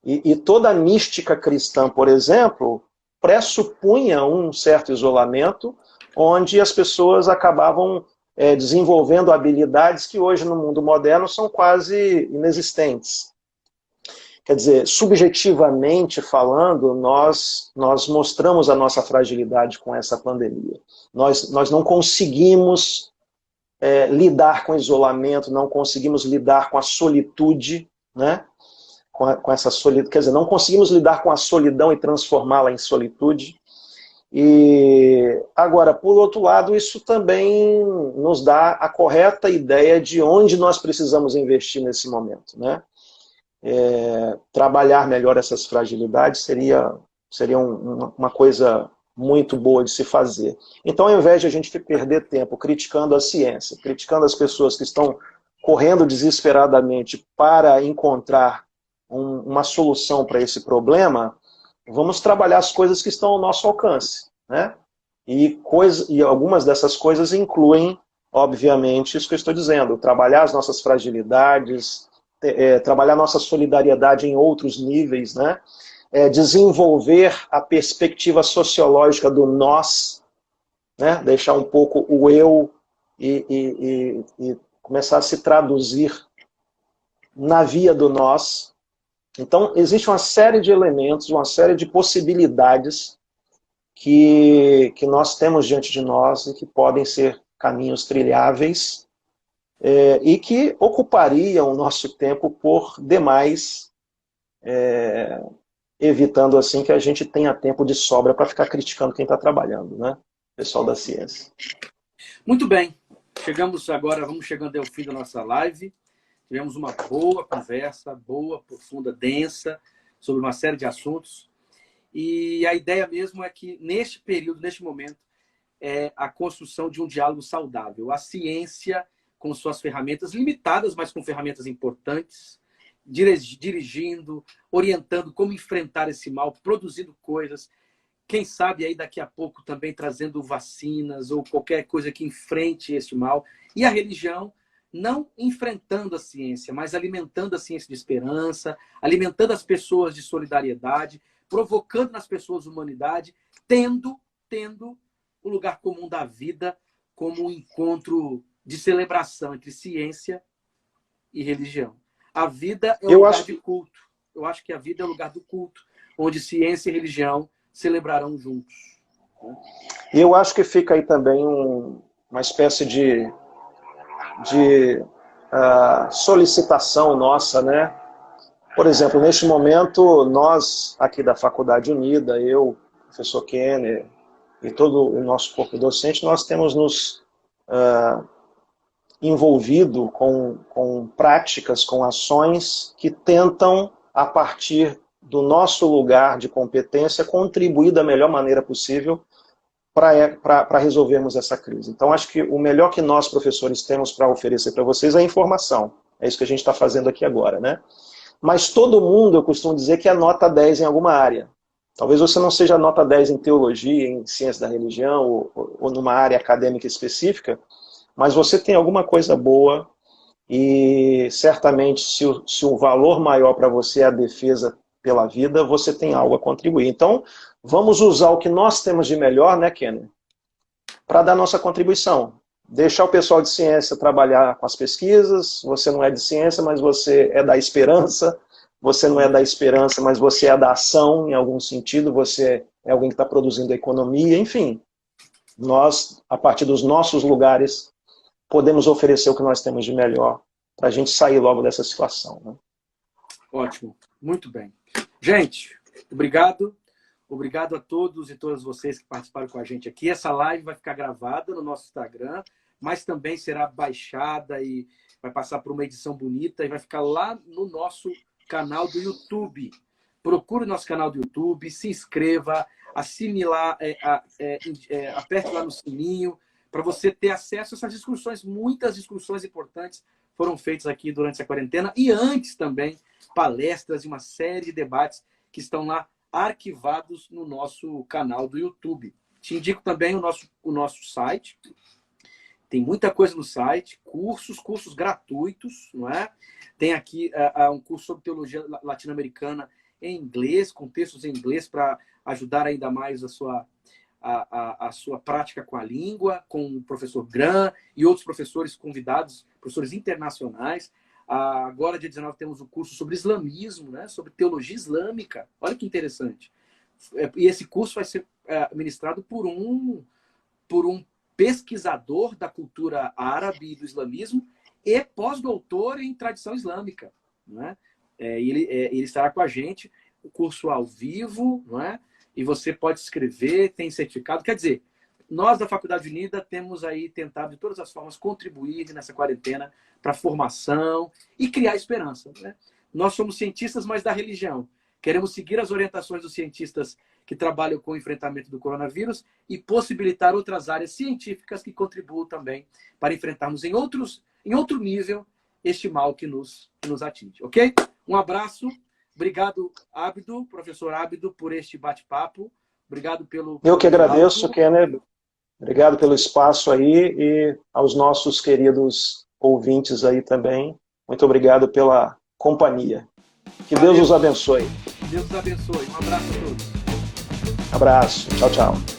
E toda a mística cristã, por exemplo, pressupunha um certo isolamento, onde as pessoas acabavam desenvolvendo habilidades que hoje no mundo moderno são quase inexistentes. Quer dizer, subjetivamente falando, nós mostramos a nossa fragilidade com essa pandemia. Nós não conseguimos lidar com o isolamento, não conseguimos lidar com a solitude, né? Com essa solidão, quer dizer, não conseguimos lidar com a solidão e transformá-la em solitude. E agora, por outro lado, isso também nos dá a correta ideia de onde nós precisamos investir nesse momento, né? Trabalhar melhor essas fragilidades seria uma coisa muito boa de se fazer. Então, ao invés de a gente perder tempo criticando a ciência, criticando as pessoas que estão correndo desesperadamente para encontrar uma solução para esse problema, vamos trabalhar as coisas que estão ao nosso alcance, né? E algumas dessas coisas incluem, obviamente, isso que eu estou dizendo, trabalhar as nossas fragilidades, trabalhar nossa solidariedade em outros níveis, né? Desenvolver a perspectiva sociológica do nós, né? Deixar um pouco o eu e começar a se traduzir na via do nós. Então, existe uma série de elementos, uma série de possibilidades que nós temos diante de nós e que podem ser caminhos trilháveis e que ocupariam o nosso tempo por demais, evitando assim que a gente tenha tempo de sobra para ficar criticando quem está trabalhando, né? Pessoal da ciência. Muito bem. Vamos chegando ao fim da nossa live. Tivemos uma boa conversa, boa, profunda, densa, sobre uma série de assuntos. E a ideia mesmo é que, neste período, neste momento, é a construção de um diálogo saudável. A ciência, com suas ferramentas limitadas, mas com ferramentas importantes, dirigindo, orientando como enfrentar esse mal, produzindo coisas. Quem sabe aí daqui a pouco também trazendo vacinas ou qualquer coisa que enfrente esse mal. E a religião, não enfrentando a ciência, mas alimentando a ciência de esperança, alimentando as pessoas de solidariedade, provocando nas pessoas humanidade, tendo o lugar comum da vida como um encontro de celebração entre ciência e religião. A vida é um lugar de culto. Eu acho que a vida é o lugar do culto, onde ciência e religião celebrarão juntos. E eu acho que fica aí também uma espécie de solicitação nossa, né? Por exemplo, neste momento, nós aqui da Faculdade Unida, eu, professor Kenner e todo o nosso corpo docente, nós temos nos envolvido com práticas, com ações que tentam, a partir do nosso lugar de competência, contribuir da melhor maneira possível para resolvermos essa crise. Então, acho que o melhor que nós, professores, temos para oferecer para vocês é a informação. É isso que a gente está fazendo aqui agora, né? Mas todo mundo, eu costumo dizer, que é nota 10 em alguma área. Talvez você não seja nota 10 em teologia, em ciência da religião, ou numa área acadêmica específica, mas você tem alguma coisa boa e, certamente, se o valor maior para você é a defesa pela vida, você tem algo a contribuir. Então, vamos usar o que nós temos de melhor, né, Kenner, para dar nossa contribuição. Deixar o pessoal de ciência trabalhar com as pesquisas. Você não é de ciência, mas você é da esperança. Você não é da esperança, mas você é da ação, em algum sentido. Você é alguém que está produzindo a economia, enfim. Nós, a partir dos nossos lugares, podemos oferecer o que nós temos de melhor para a gente sair logo dessa situação, né? Ótimo, muito bem. Gente, obrigado. Obrigado a todos e todas vocês que participaram com a gente aqui. Essa live vai ficar gravada no nosso Instagram, mas também será baixada e vai passar por uma edição bonita e vai ficar lá no nosso canal do YouTube. Procure o nosso canal do YouTube, se inscreva, assine lá, aperte lá no sininho, para você ter acesso a essas discussões. Muitas discussões importantes foram feitas aqui durante essa quarentena e antes também, palestras e uma série de debates que estão lá arquivados no nosso canal do YouTube. Te indico também o nosso site. Tem muita coisa no site, cursos gratuitos, não é? Tem aqui um curso sobre teologia latino-americana em inglês, com textos em inglês para ajudar ainda mais a sua prática com a língua, com o professor Gran e outros professores convidados, professores internacionais. Agora, dia 19, temos o curso sobre islamismo, né? Sobre teologia islâmica. Olha que interessante. E esse curso vai ser ministrado por um pesquisador da cultura árabe e do islamismo e pós-doutor em tradição islâmica, né? Ele estará com a gente, o curso ao vivo, não é? E você pode se inscrever, tem certificado. Quer dizer, nós da Faculdade Unida temos aí tentado de todas as formas contribuir nessa quarentena para a formação e criar esperança, né? Nós somos cientistas, mas da religião. Queremos seguir as orientações dos cientistas que trabalham com o enfrentamento do coronavírus e possibilitar outras áreas científicas que contribuam também para enfrentarmos em outro nível este mal que nos atinge, ok? Um abraço. Obrigado, Abdo, professor Abdo, por este bate-papo. Obrigado pelo... Eu que agradeço, Kenner. Obrigado pelo espaço aí e aos nossos queridos ouvintes aí também. Muito obrigado pela companhia. Que Deus os abençoe. Deus os abençoe. Um abraço a todos. Abraço. Tchau, tchau.